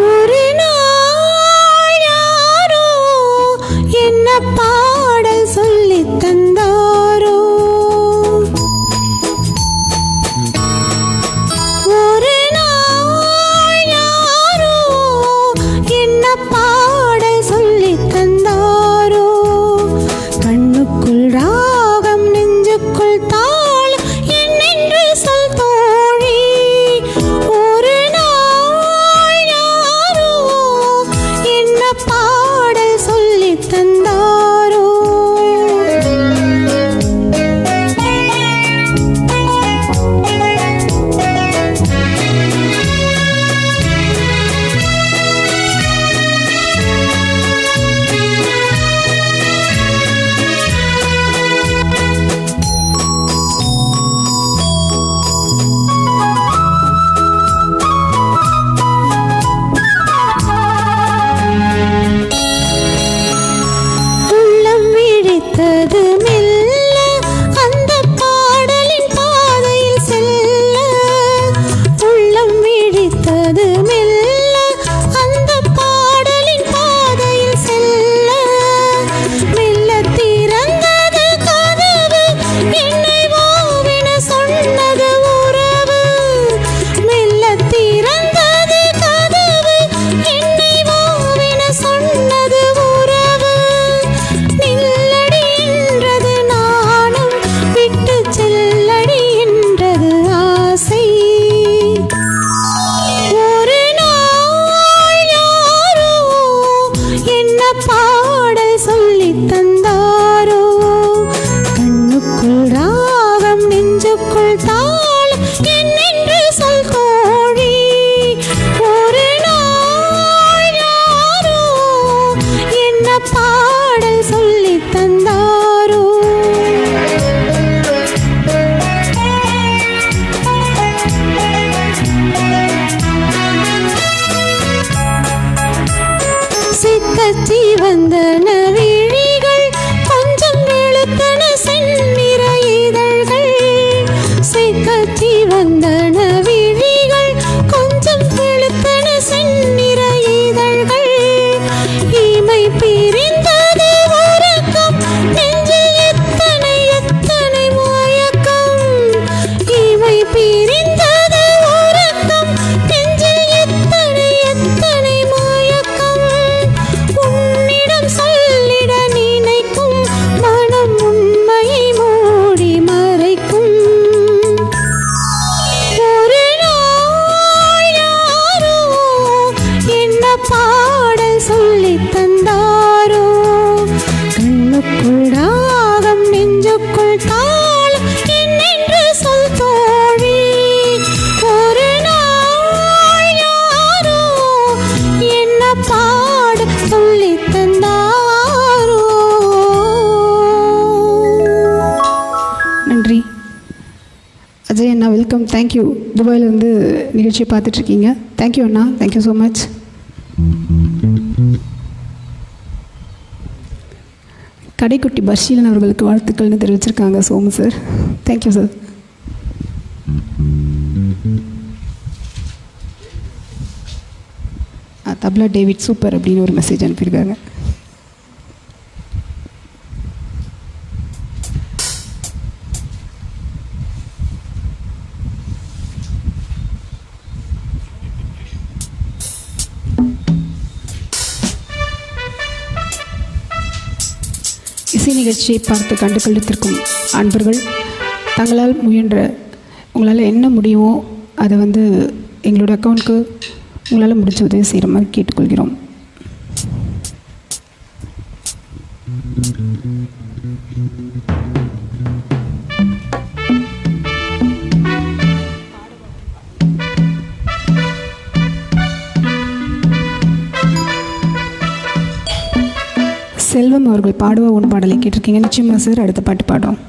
ஒரு நாள் வந்தன விழிகள் கொஞ்சம் வெளுத்தன செந்நிற இதழ்கள் செக்கச்சி வந்தன விழிகள் கொஞ்சம் வெளுத்தன செந்நிற இதழ்கள் இமை பிரிந்தது உறக்கம் நெஞ்சில் எத்தனை எத்தனை மயக்கம் இமை பிரிந்தது உறக்கம் நெஞ்சில் எத்தனை எத்தனை மயக்கம் உன்னிடம் சொல்லிட நினைக்கும் மனம் உண்மையை மூடி மறைக்கும் ஒரு நாள் யாரோ என்ன பாடல் சொல்லித் தந்தாரோ கண்ணுக்குள் ராகம் நெஞ்சுக்குள் தாளம் என்னென்று சொல் தோழி ஒரு நாள் யாரோ என்ன பாடல் சொல்லித் தந்தாரோ. நன்றி அஜய் அண்ணா, வெல்கம். தேங்க்யூ. துபாயிலேருந்து நிகழ்ச்சியை பார்த்துட்ருக்கீங்க. தேங்க்யூ அண்ணா, தேங்க்யூ ஸோ மச். கடைக்குட்டி பர்ஷீலன் அவர்களுக்கு வாழ்த்துக்கள்னு தெரிவிச்சிருக்காங்க Somu sir. Thank you sir. Tabla David super அப்படின்னு ஒரு மெசேஜ் அனுப்பியிருக்காங்க. இசை நிகழ்ச்சியை பார்த்து கண்டு கழித்திருக்கும் அன்பர்கள் தங்களால் முயன்ற உங்களால் என்ன முடியுமோ அதை வந்து எங்களோட அக்கௌண்ட்க்கு உங்களால் முடிஞ்ச உதவி செய்கிற மாதிரி கேட்டுக்கொள்கிறோம். செல்வம் அவர்கள் பாடுவா உன் பாடலை கேட்டிருக்கீங்க. நிச்சயமாக சார், அடுத்த பாட்டு பாடுறோம்.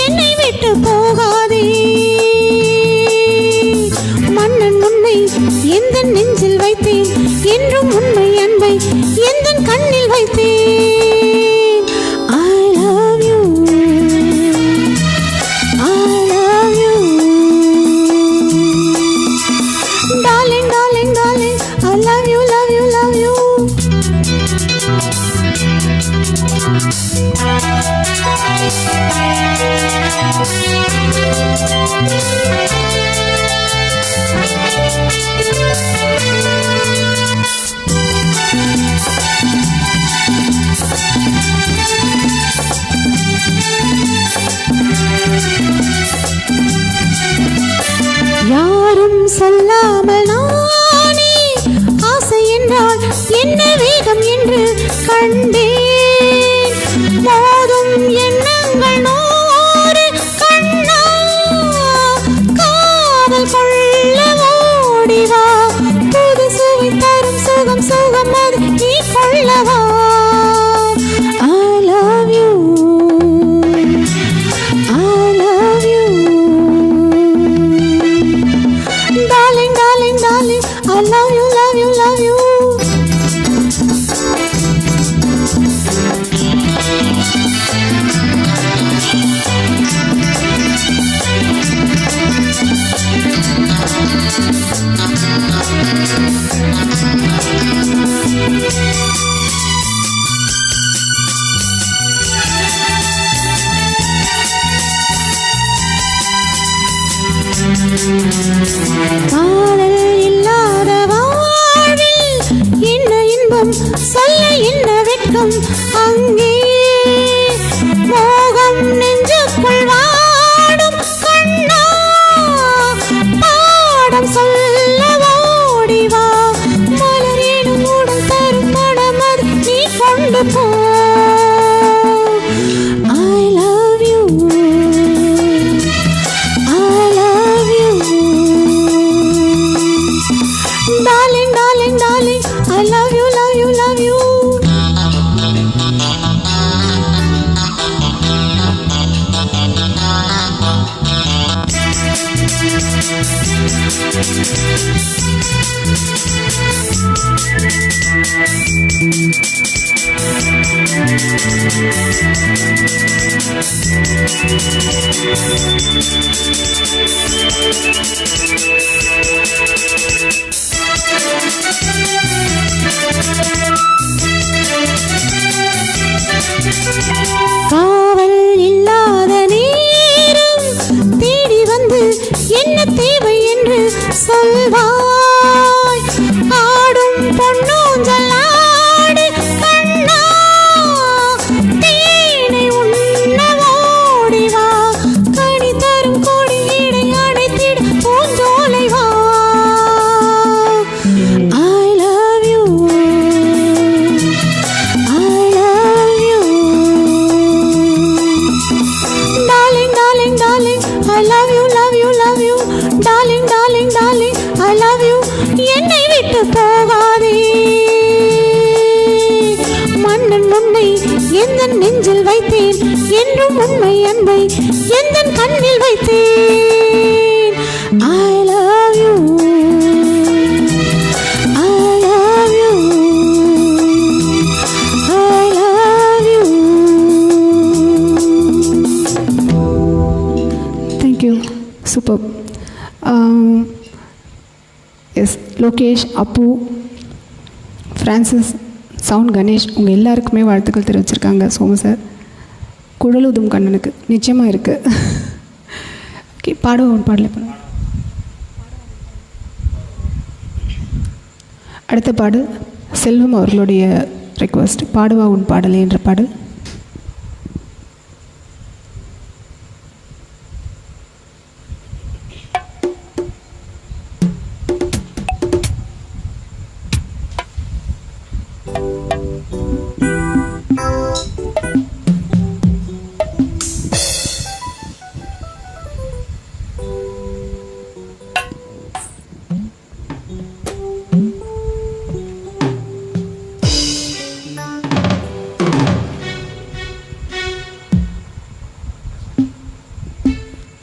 என்னை விட்டு போகாதே மன்னன் உன்னை எந்த நெஞ்சில் வைத்தேன் என்றும் உண்மை அன்பை எந்த கண்ணில் வைத்தேன். I love you, I love you, darling, darling, darling, I love you, love you, love you. யாரும் சொல்லாமல் நானே ஆசை என்றால் என்ன வேகம் என்று கண்டேன். மோதும் எண்ணங்கள் நூறு கண்ணா காதல் கொள்ள ஓடிவா புது சுவை தரும் சுகம் சுகம் அது நீ கொள்ளவா. I love you, I love you, darling, darling, darling, I love you, love you, love you. காதல் இல்லாத வாழ்வில் என்ன இன்பம் சொல்ல என்ன வெட்கம் darling, darling, darling, I love you, love you, love you. காவல் இல்லாத நேரம் தேடி வந்து என்ன தேவை என்று சொல்வாய். ஆடும் பொன்னூஞ்சலாடு கண்ணா, தேனை உண்ண ஓடி வா. கனி தரும் கொடியிடை அடைத்திட பூஞ்சோலை வா. I love you, I love you. Darling, darling, darling, I love you, love you, love you. Darling, darling, darling, I love you. என்னை விட்டு போகாதே. மன்னன் உன்னை எந்தன் நெஞ்சில் வைத்தேன், என்றும் உண்மை அன்பை எந்தன் கண்ணில் வைத்தேன். I love you, I love you, I love you. Thank you, super. Yes, Lokesh, Appu, Francis, sound Ganesh, உங்கள் எல்லாருக்குமே வாழ்த்துக்கள் தெரிவிச்சிருக்காங்க. சோமு சார், குழலுதும் கண்ணனுக்கு நிச்சயமாக இருக்குது. ஓகே, பாடுவோம், பாடல பண்ணுவோம். அடுத்த பாடல் செல்வம் அவர்களுடைய ரெக்வஸ்ட், பாடுவா உன் பாடலே என்ற பாடல்.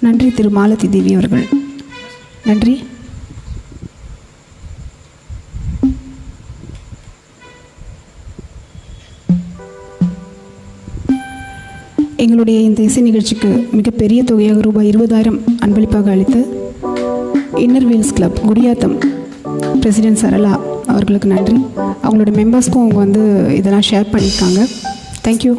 நன்றி திரு மாலதி தேவி அவர்கள், நன்றி. எங்களுடைய இந்த இசை நிகழ்ச்சிக்கு மிகப்பெரிய தொகையாக ரூபாய் 20,000 அன்பளிப்பாக அளித்து Inner wheels Club Gudiyatham president Sarala அவர்களுக்கு நன்றி. அவங்களோட மெம்பர்ஸ்க்கும் அவங்க வந்து இதெல்லாம் ஷேர் பண்ணியிருக்காங்க. தேங்க்யூ.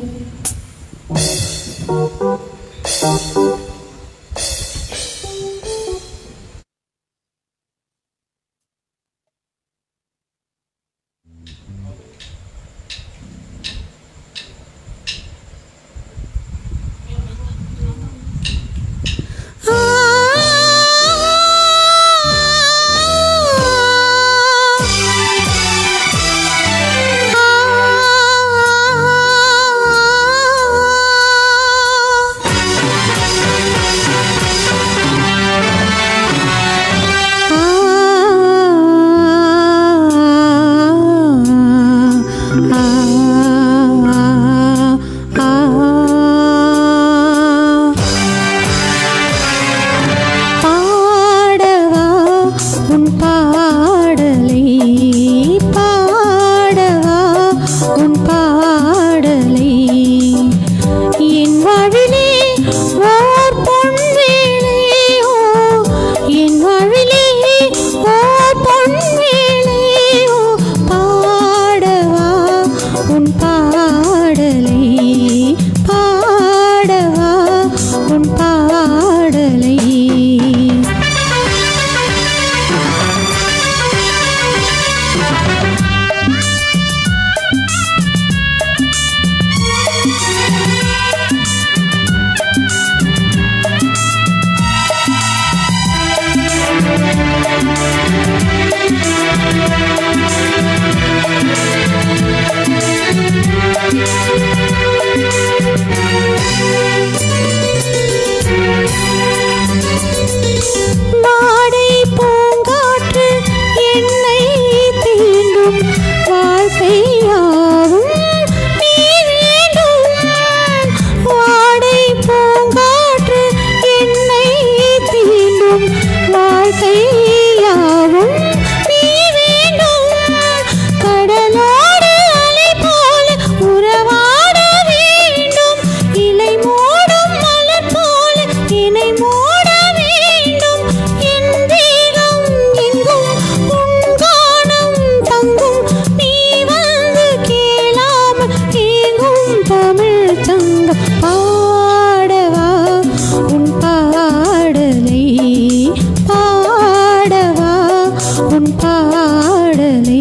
பாடலை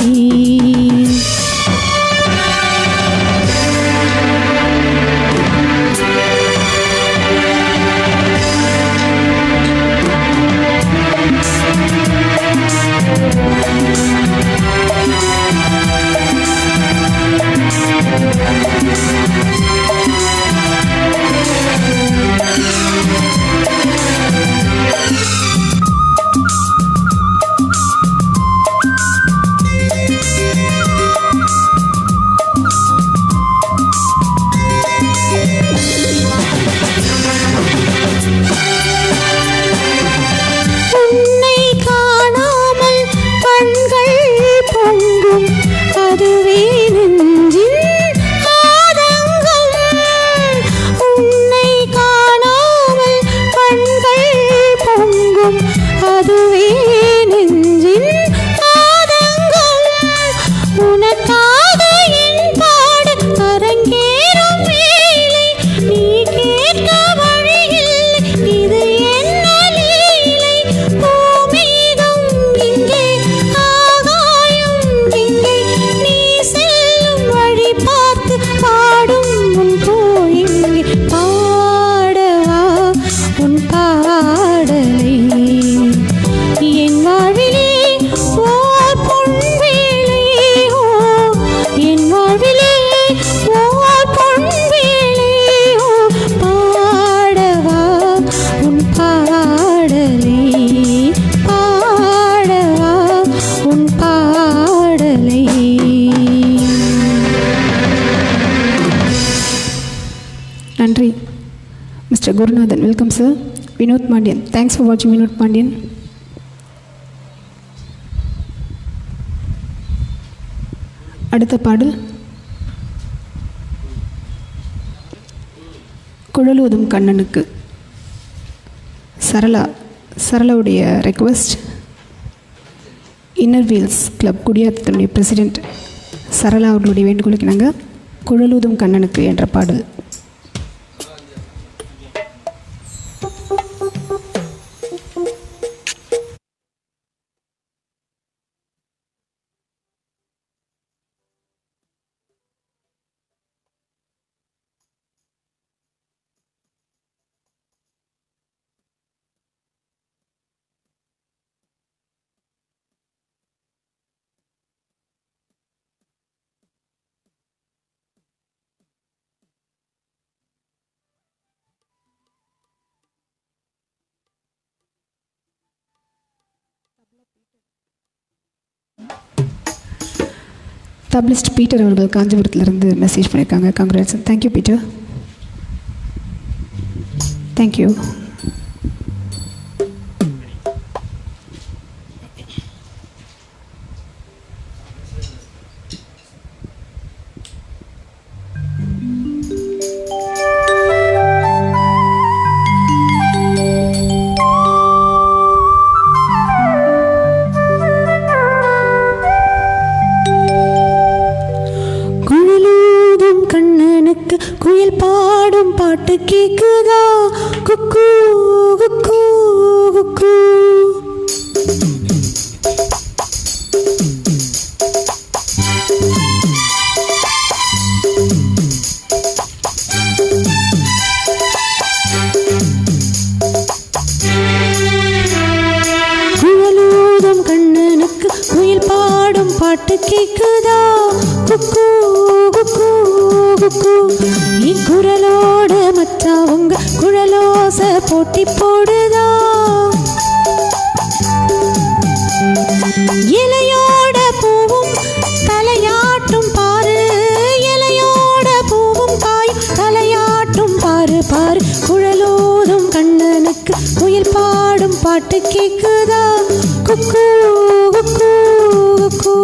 நன்றி mister Gurunathan. Welcome sir. Vinod Pandian. Thanks for வாட்சிங் வினோத் பாண்டியன். அடுத்த பாடல் குழலூதும் கண்ணனுக்கு. சரளாவுடைய ரெக்வஸ்ட். இன்னர் வீல்ஸ் கிளப் குடியாத்தனுடைய பிரசிடெண்ட் சரளா அவர்களுடைய வேண்டுகோளுக்கு நாங்கள் குழலூதும் கண்ணனுக்கு என்ற பாடல். தப்லிஸ்ட் பீட்டர் அவர்கள் காஞ்சிபுரத்திலிருந்து மெசேஜ் பண்ணியிருக்காங்க. கங்க்ராட்ஸ். Thank you Peter. தேங்க்யூ. குயில் பாடும் பாட்டு கேக்குதா? குக்கு குக்கு குக்கு. குழலூதும் கண்ணனுக்கு குயில் பாடும் பாட்டு கேக்குதா? குக்கு குக்கு குக்கு. குரலோட மற்றவங்க குழலோச போட்டி போடுதா? இலையோட பூவும் தலையாட்டும் பாரு, இலையோட பூவும் காயும் தலையாட்டும் பாரு பாரு. குழலோதும் கண்ணனுக்கு குயில் பாடும் பாட்டு கேக்குதா? குக்கு குக்கு குக்கு.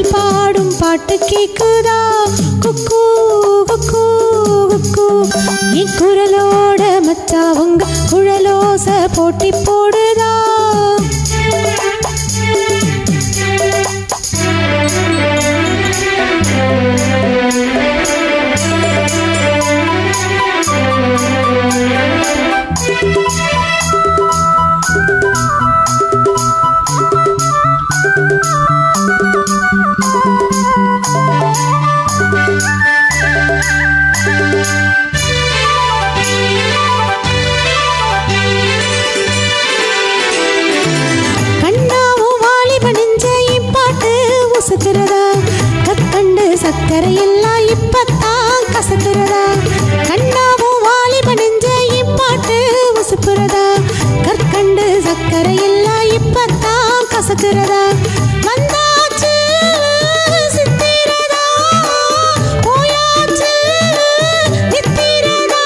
குயில் பாடும் பாட்டு கேக்குதா குக்கு குக்கு குக்கு என் குரலோட மச்சாவங்க குழலோச போட்டி போடுதா சக்கரையெல்லாம் இப்பத்தான் கசக்குறதா கண்ணாவும் வாலி பணிஞ்ச இப்பாட்டு உசுப்புறதா கற்கண்டு சக்கரையெல்லாம் இப்பத்தான் கசக்குறதா வந்தாச்சு சித்திரதா போயாச்சு நித்திரதா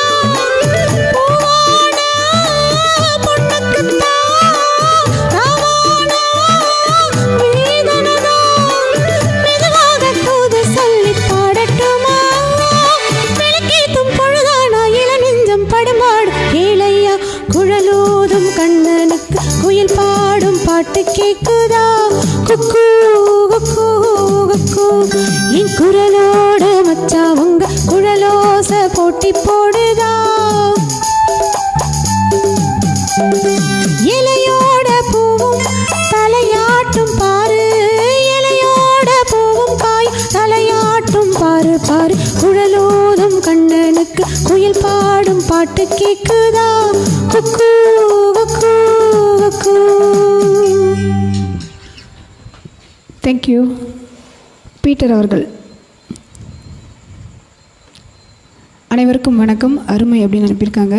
பூவான பொண்ணுக்குத்தான் ராவானா வேதனதா மெதுவாக தூது சொல்லி பாடட்டுமா விளக்கேத்தும் பொழுதானா இள நெஞ்சம் படுமாடு ஏழையா குழலோதும் கண்ணனுக்கு குயில் பாடும் பாட்டு கேக்குதா குக்கு குக்கு குக்கு என் குரலோட மச்சாவங்க குழலோச போட்டி போடுதா இலையோட பூவும் தலையாட்டும் பாரு இலையோட பூவும் காய் தலையாட்டும் பாரு பாரு குழலோதும் கண்ணனுக்கு குயில் பாடும் பாட்டு கேக்குதா குக்கு குக்கு குக்கு. தேங்க்யூ பீட்டர் அவர்கள். அனைவருக்கும் வணக்கம், அருமை அப்படின்னு அனுப்பியிருக்காங்க.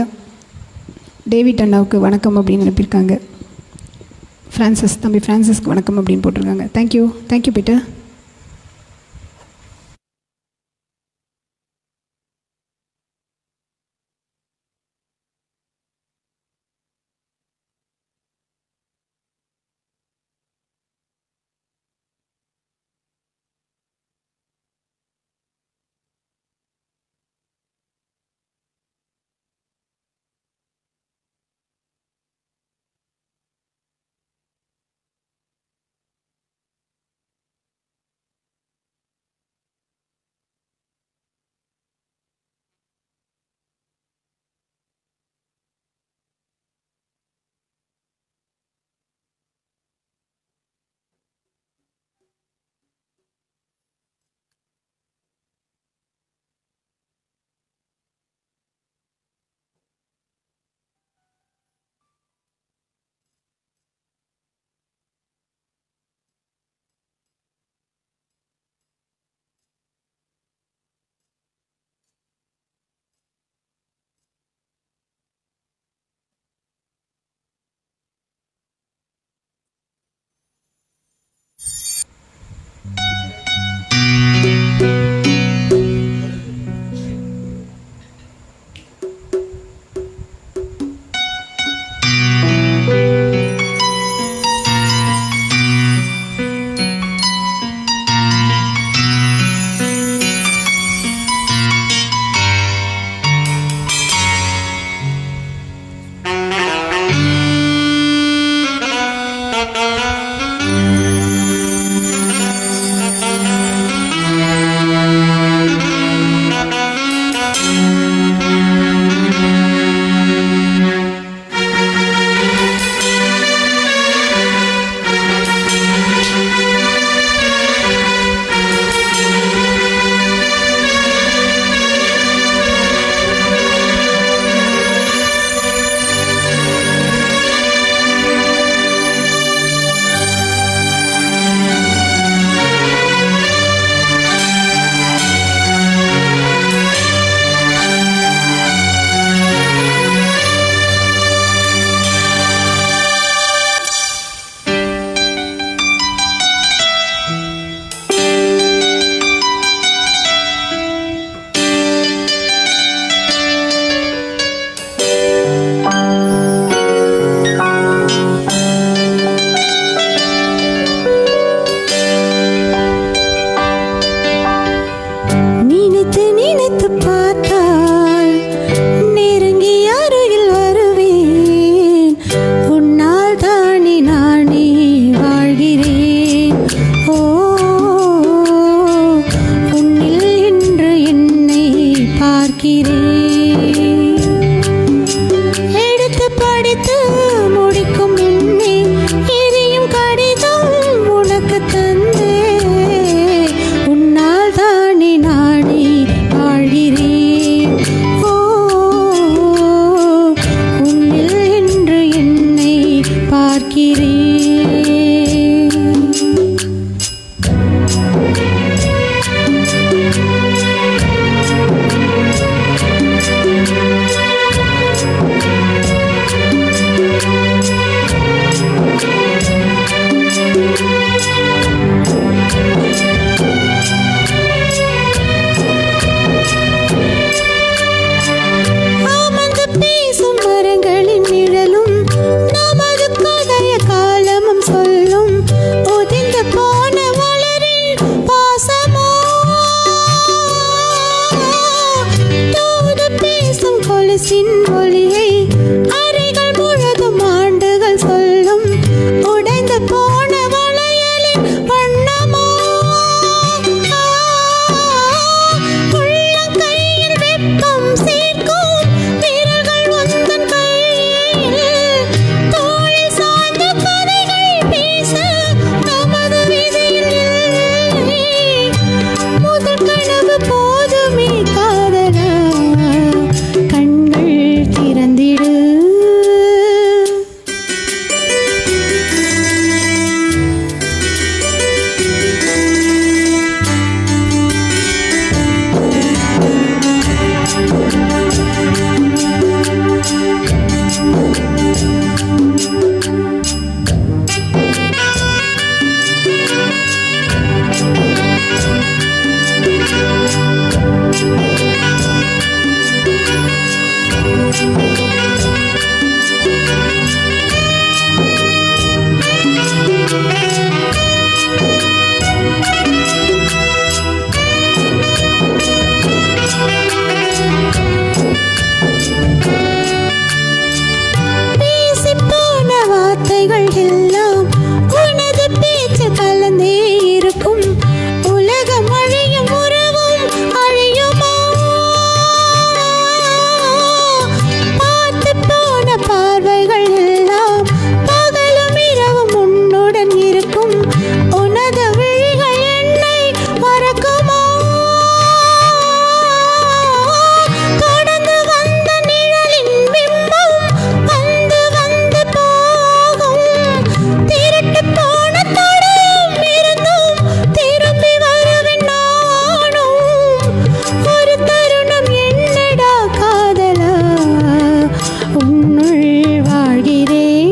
டேவிட் அண்ணாவுக்கு வணக்கம் அப்படின்னு அனுப்பியிருக்காங்க. ஃப்ரான்சிஸ், தம்பி ஃப்ரான்சிஸ்க்கு வணக்கம் அப்படின்னு போட்டிருக்காங்க. Thank you thank you Peter. அமர்ந்து பேசும் மரங்களின் நிழலும் நமது கதைய காலமும் சொல்லும் உதிர்ந்து போன மலரின் பாசமோ தூது பேசும் கொலுசின் ஒளியை அறைகள் முழுதும் ஆண்டுகள் சொல்லும் உடைந்து போன வளையலின் வண்ணமோ உள்ளங்கையில் வெப்பம் சேர்க்கும் விரல்கள் உந்தன் கையில் தோளில் சாய்ந்த கதைகள் பேச நமது விதியில் இல்லை. முதல் கனவு போதுமே காதலா கண்கள் திறந்திடு. பேசிப்போன வார்த்தைகள் எல்லாம் உனது பேச்சு கலந்தே இருக்கும். உலகம் அழியும் உறவும் அழியுமா? பார்த்து போன பார்வைகள் எல்லாம் பகலும் இரவும் உன்னுடன் இருக்கும். உனது விழிகள் என்னை மறக்குமா? தொடர்ந்து வந்த நிழலின் பிம்பம் வந்து வந்து போகும். திருட்டு போன தடம் இருந்தும் திரும்பி வருவேன் நானும். ஒரு தருணம் என்னடா காதலா உன்னுள் வாழ்கிறேன்.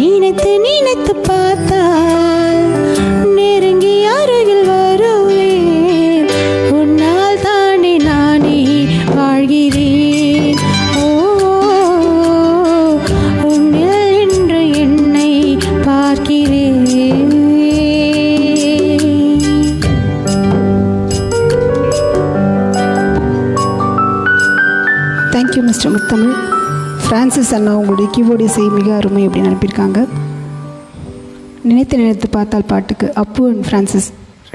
நினைத்து நினைத்து பார்த்தால் நெருங்கி அருகில் வருவேன். உன்னால் தானே நானே வாழ்கிறேன். ஓ உன்னில் என்று என்னை பார்க்கிறேன். தேங்க்யூ மிஸ்டர் முத்தமிழ். ஃப்ரான்சிஸ் அண்ணா உங்களுடைய கீபோர்டு இசை மிக அருமை அப்படின்னு அனுப்பியிருக்காங்க. நினைத்து நினைத்து பார்த்தால் பாட்டுக்கு அப்பு அண்ட் ஃப்ரான்சிஸ்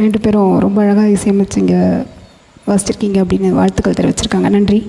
2 பேரும் ரொம்ப அழகாக இசையமைச்சிங்க வாசிச்சிருக்கீங்க அப்படின்னு வாழ்த்துக்கள் தெரிவிச்சிருக்காங்க. நன்றி.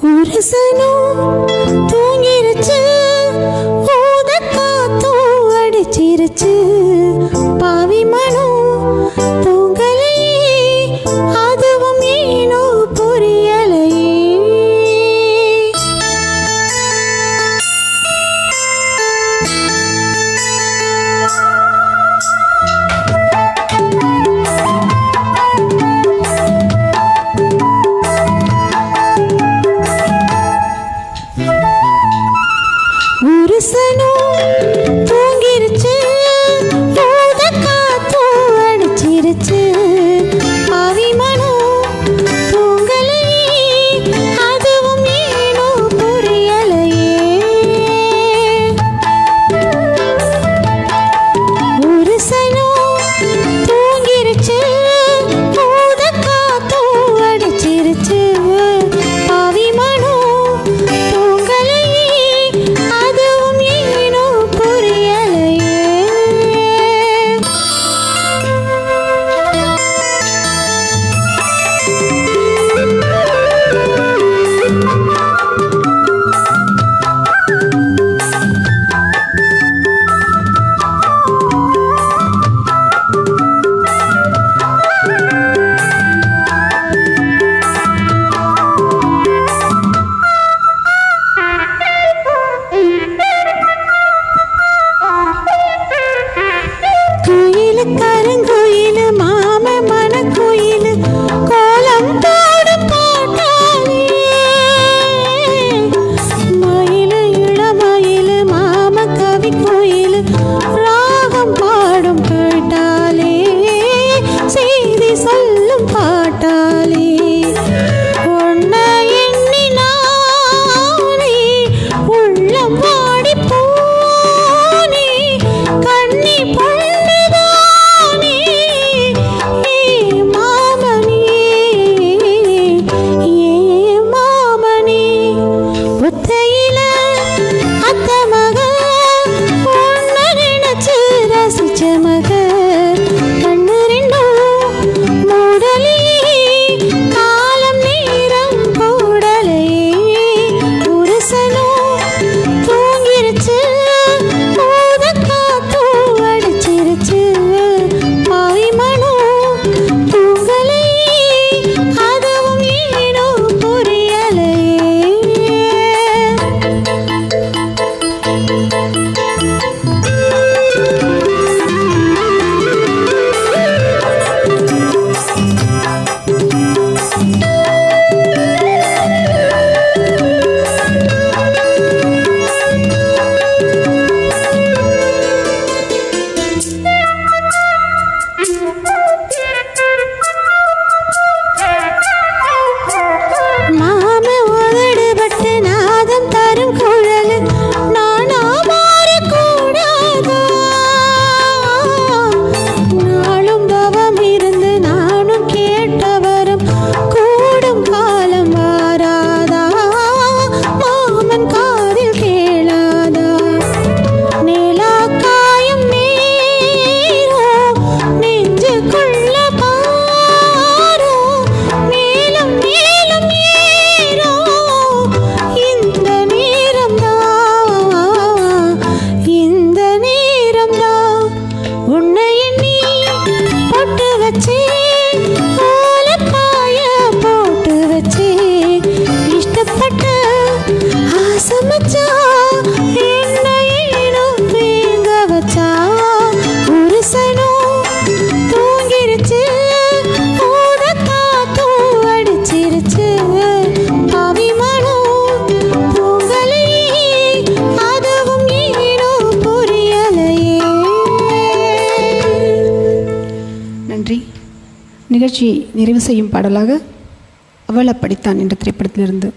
ஒரு சனம் தூங்கிருச்சு, ஊத காத்தும் அடிச்சிருச்சு, பாவி மனம் தூங்கலையே, அதுவும் ஏனோ புரியலையே. ஒரு சனம் தூங்கிருச்சு, ஊத காத்தும் அடிச்சிருச்சு, பாவி மனம் தூங்கலையே, அதுவும் ஏனோ புரியலையே. ஒரு சனம் தூங்கிருச்சு, ஊத காத்தும் அடிச்சிருச்சு, பாவி மனம் தூங்கலையே, அதுவும் ஏனோ புரியலையே. குயிலு கருங்குயிலு மாம மனக்குயிலு கோலம் போடும் பாட்டாளி, மயிலு இளமயிலு மாம கவி கோயிலு ராகம் பாடும் கேட்டாலே, செய்தி சொல்லும் பாட்டாளி. உன்னை எண்ணி நானே உள்ளம் வாடி போனே, கண்ணி பொண்ணுதானே, ஏ மாமனே, ஏ மாமனே. ஒத்தையில அத்த மக, உன்னை நினைச்சு ரசிச்ச மக, கண்ணு ரெண்டும் மூடலையே, காலம் நேரம் கூடலையே. ஒரு சனம் தூங்கிருச்சு, ஊத காத்தும் அடிச்சிருச்சு, பாவி மனம் தூங்கலையே, அதுவும் ஏனோ புரியலையே. மாம உதடுபட்டு நாதம் தரும் குழலு நானா மாறக்கூடாதா, நாளும் தவம் இருந்து நானும் கேட்டவரும் கூடும் காலம் வாராதா, மாமன் காதில் கேளாதா. நிலா காயும் நேரம் நெஞ்சுக்குள்ள பாரோ, மேலும் மேலும் ஏறோ, இந்த நேரம்தான், இந்த நேரம்தான். உன்னை எண்ணி போட்டு வச்சே, ஓலப்பாய போட்டு வச்சே, இஷ்டப்பட்ட ஆசை மச்சான், என்னை ஏனோ வேங்க வச்சா. ஒரு சனம் தூங்கிருச்சு, ஊத காத்தும் அடிச்சிருச்சு, பாவி மனம் தூங்கலையே, அதுவும் ஏனோ புரியலையே. நன்றி. நிகழ்ச்சி நிறைவு செய்யும் பாடலாக அவள் அப்படித்தான் என்ற திரைப்படத்திலிருந்து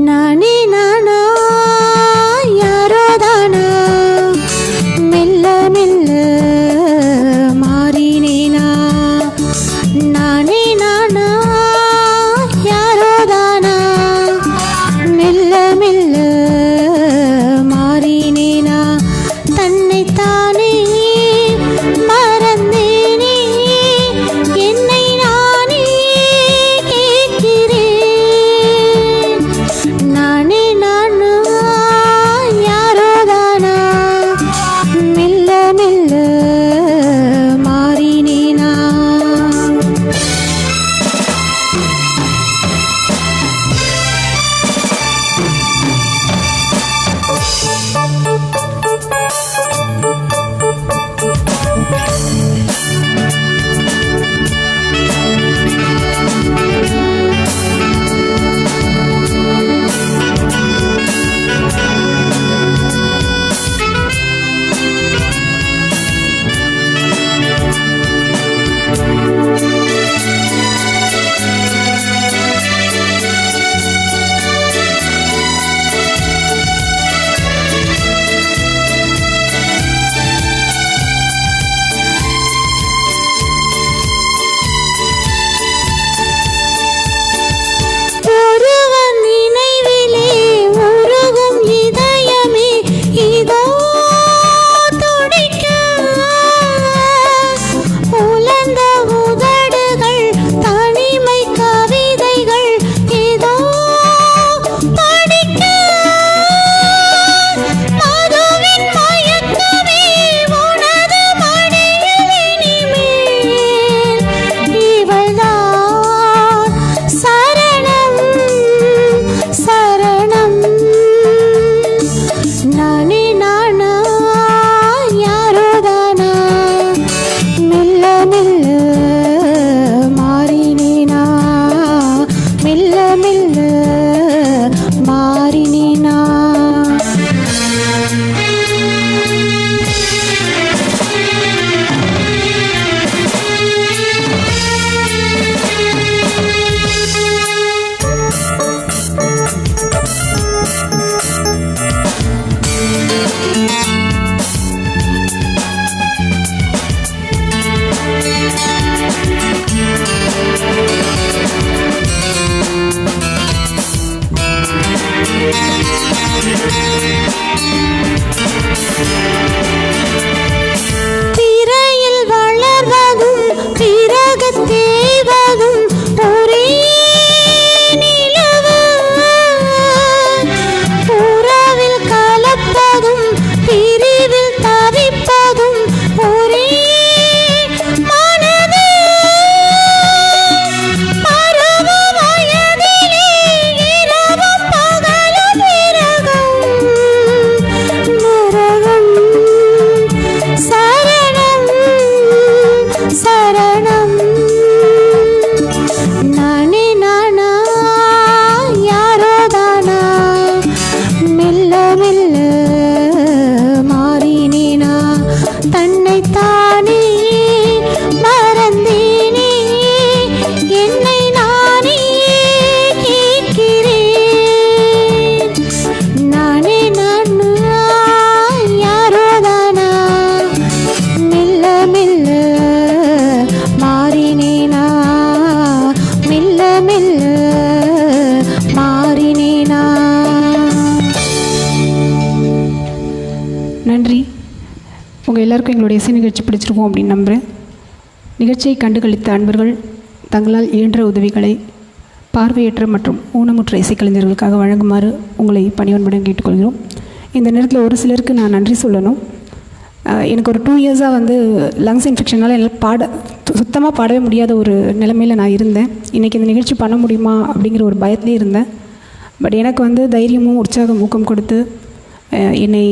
நானே நானா யாரோ தானா மெல்ல மெல்ல மாறினேனா நானே நானா யாரோ தானா மெல்ல மெல்ல மாறினேனா தன்னைத்தானே மறந்தேனே என்னை நானே கேட்கிறேன் நானே நானா யாரோ தானா மெல்ல மெல்ல மாறினேனா ஒருவன் நினைவிலே உருகும் இதயமே இதோ துடிக்க உலர்ந்த உதடுகள் தனிமை கவிதைகள் இதோ படிக்க மதுவின் மயக்கமே உனது மடியில் இனிமேல் இவள்தான் சரணம் சரணம் நானே நானா யாரோ தானா மெல்ல மெல்ல மாறினேனா மெல்ல மெல்ல மாறினேனா திரையில் வளர்வதும் பிறகு தேய்வதும் ஒரே நிலவு உறவில் கலப்பதும் பிரிவில் தவிப்பதும் ஒரே மனது பருவ வயதிலே இரவும் பகலும் விரகம் நரகம் சரணம் சரணம் நானே நானா யாரோ தானா மெல்ல மெல்ல மாறினேனா தன்னைத்தானே மறந்தேனே என்னை நானே கேட்கிறேன் நானே நானா யாரோ தானா மெல்ல மெல்ல மாறினேனா மெல்ல மெல்ல மாறினேனா நன்றி. உங்கள் எல்லாருக்கும் எங்களுடைய இசை நிகழ்ச்சி பிடிச்சிருக்கோம் அப்படின்னு நம்புகிறேன். நிகழ்ச்சியை கண்டுகளித்த அன்பர்கள் தங்களால் இயன்ற உதவிகளை பார்வையற்ற மற்றும் ஊனமுற்ற இசைக்கலைஞர்களுக்காக வழங்குமாறு உங்களை பணிவன்புடன் கேட்டுக்கொள்கிறோம். இந்த நேரத்தில் ஒரு சிலருக்கு நான் நன்றி சொல்லணும். எனக்கு ஒரு 2 இயர்ஸாக வந்து லங்ஸ் இன்ஃபெக்ஷனால் என்னால் சுத்தமாக பாடவே முடியாத ஒரு நிலைமையில் நான் இருந்தேன். இன்றைக்கி இந்த நிகழ்ச்சி பண்ண முடியுமா அப்படிங்கிற ஒரு பயத்திலே இருந்தேன். பட் எனக்கு வந்து தைரியமும் உற்சாகம் ஊக்கம் கொடுத்து என்னை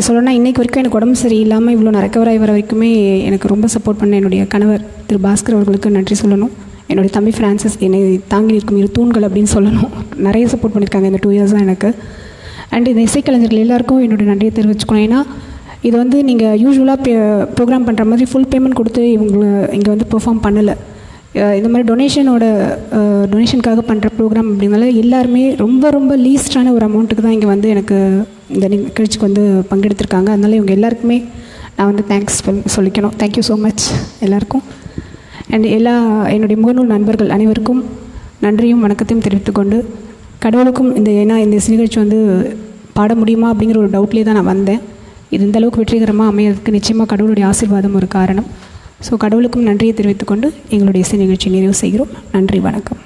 சொல்லணும்னா இன்றைக்கு வரைக்கும் எனக்கு உடம்பு சரியில்லாமல் இவ்வளோ நான் ரெக்கவர் ஆகி வர வரைக்குமே எனக்கு ரொம்ப சப்போர்ட் பண்ண என்னுடைய கணவர் திரு பாஸ்கர் அவர்களுக்கு நன்றி சொல்லணும். என்னுடைய தம்பி ஃப்ரான்சிஸ் என்னை தாங்கி நிற்கும் 2 தூண்கள் அப்படின்னு சொல்லணும். நிறைய சப்போர்ட் பண்ணியிருக்காங்க இந்த 2 இயர்ஸாக எனக்கு. அண்ட் இந்த இசைக்கலைஞர்கள் எல்லாேருக்கும் என்னுடைய நன்றியை தெரிவிச்சுக்கணும். ஏன்னா இது வந்து நீங்கள் யூஸ்வலாக ப்ரோக்ராம் பண்ணுற மாதிரி ஃபுல் பேமெண்ட் கொடுத்து இங்கே வந்து பெர்ஃபார்ம் பண்ணலை. இந்த மாதிரி டொனேஷனுக்காக பண்ணுற ப்ரோக்ராம் அப்படின்னால எல்லாருமே ரொம்ப ரொம்ப லீஸ்டான ஒரு அமௌண்ட்டுக்கு தான் இங்கே வந்து எனக்கு இந்த நிகழ்ச்சிக்கு வந்து பங்கெடுத்திருக்காங்க. அதனால இவங்க எல்லாருக்குமே நான் வந்து தேங்க்ஸ் சொல்லிக்கணும். தேங்க்யூ ஸோ மச் எல்லாருக்கும். அண்ட் என்னுடைய முகநூல் நண்பர்கள் அனைவருக்கும் நன்றியும் வணக்கத்தையும் தெரிவித்துக்கொண்டு கடவுளுக்கும் ஏன்னா இந்த நிகழ்ச்சி வந்து பாட முடியுமா அப்படிங்கிற ஒரு டவுட்லேயே தான் நான் வந்தேன். இது இந்தளவுக்கு வெற்றிகரமாக அமையறதுக்கு நிச்சயமாக கடவுளுடைய ஆசீர்வாதம் ஒரு காரணம். ஸோ கடவுளுக்கும் நன்றியை தெரிவித்துக்கொண்டு எங்களுடைய இசை நிகழ்ச்சி நிறைவு செய்கிறோம். நன்றி, வணக்கம்.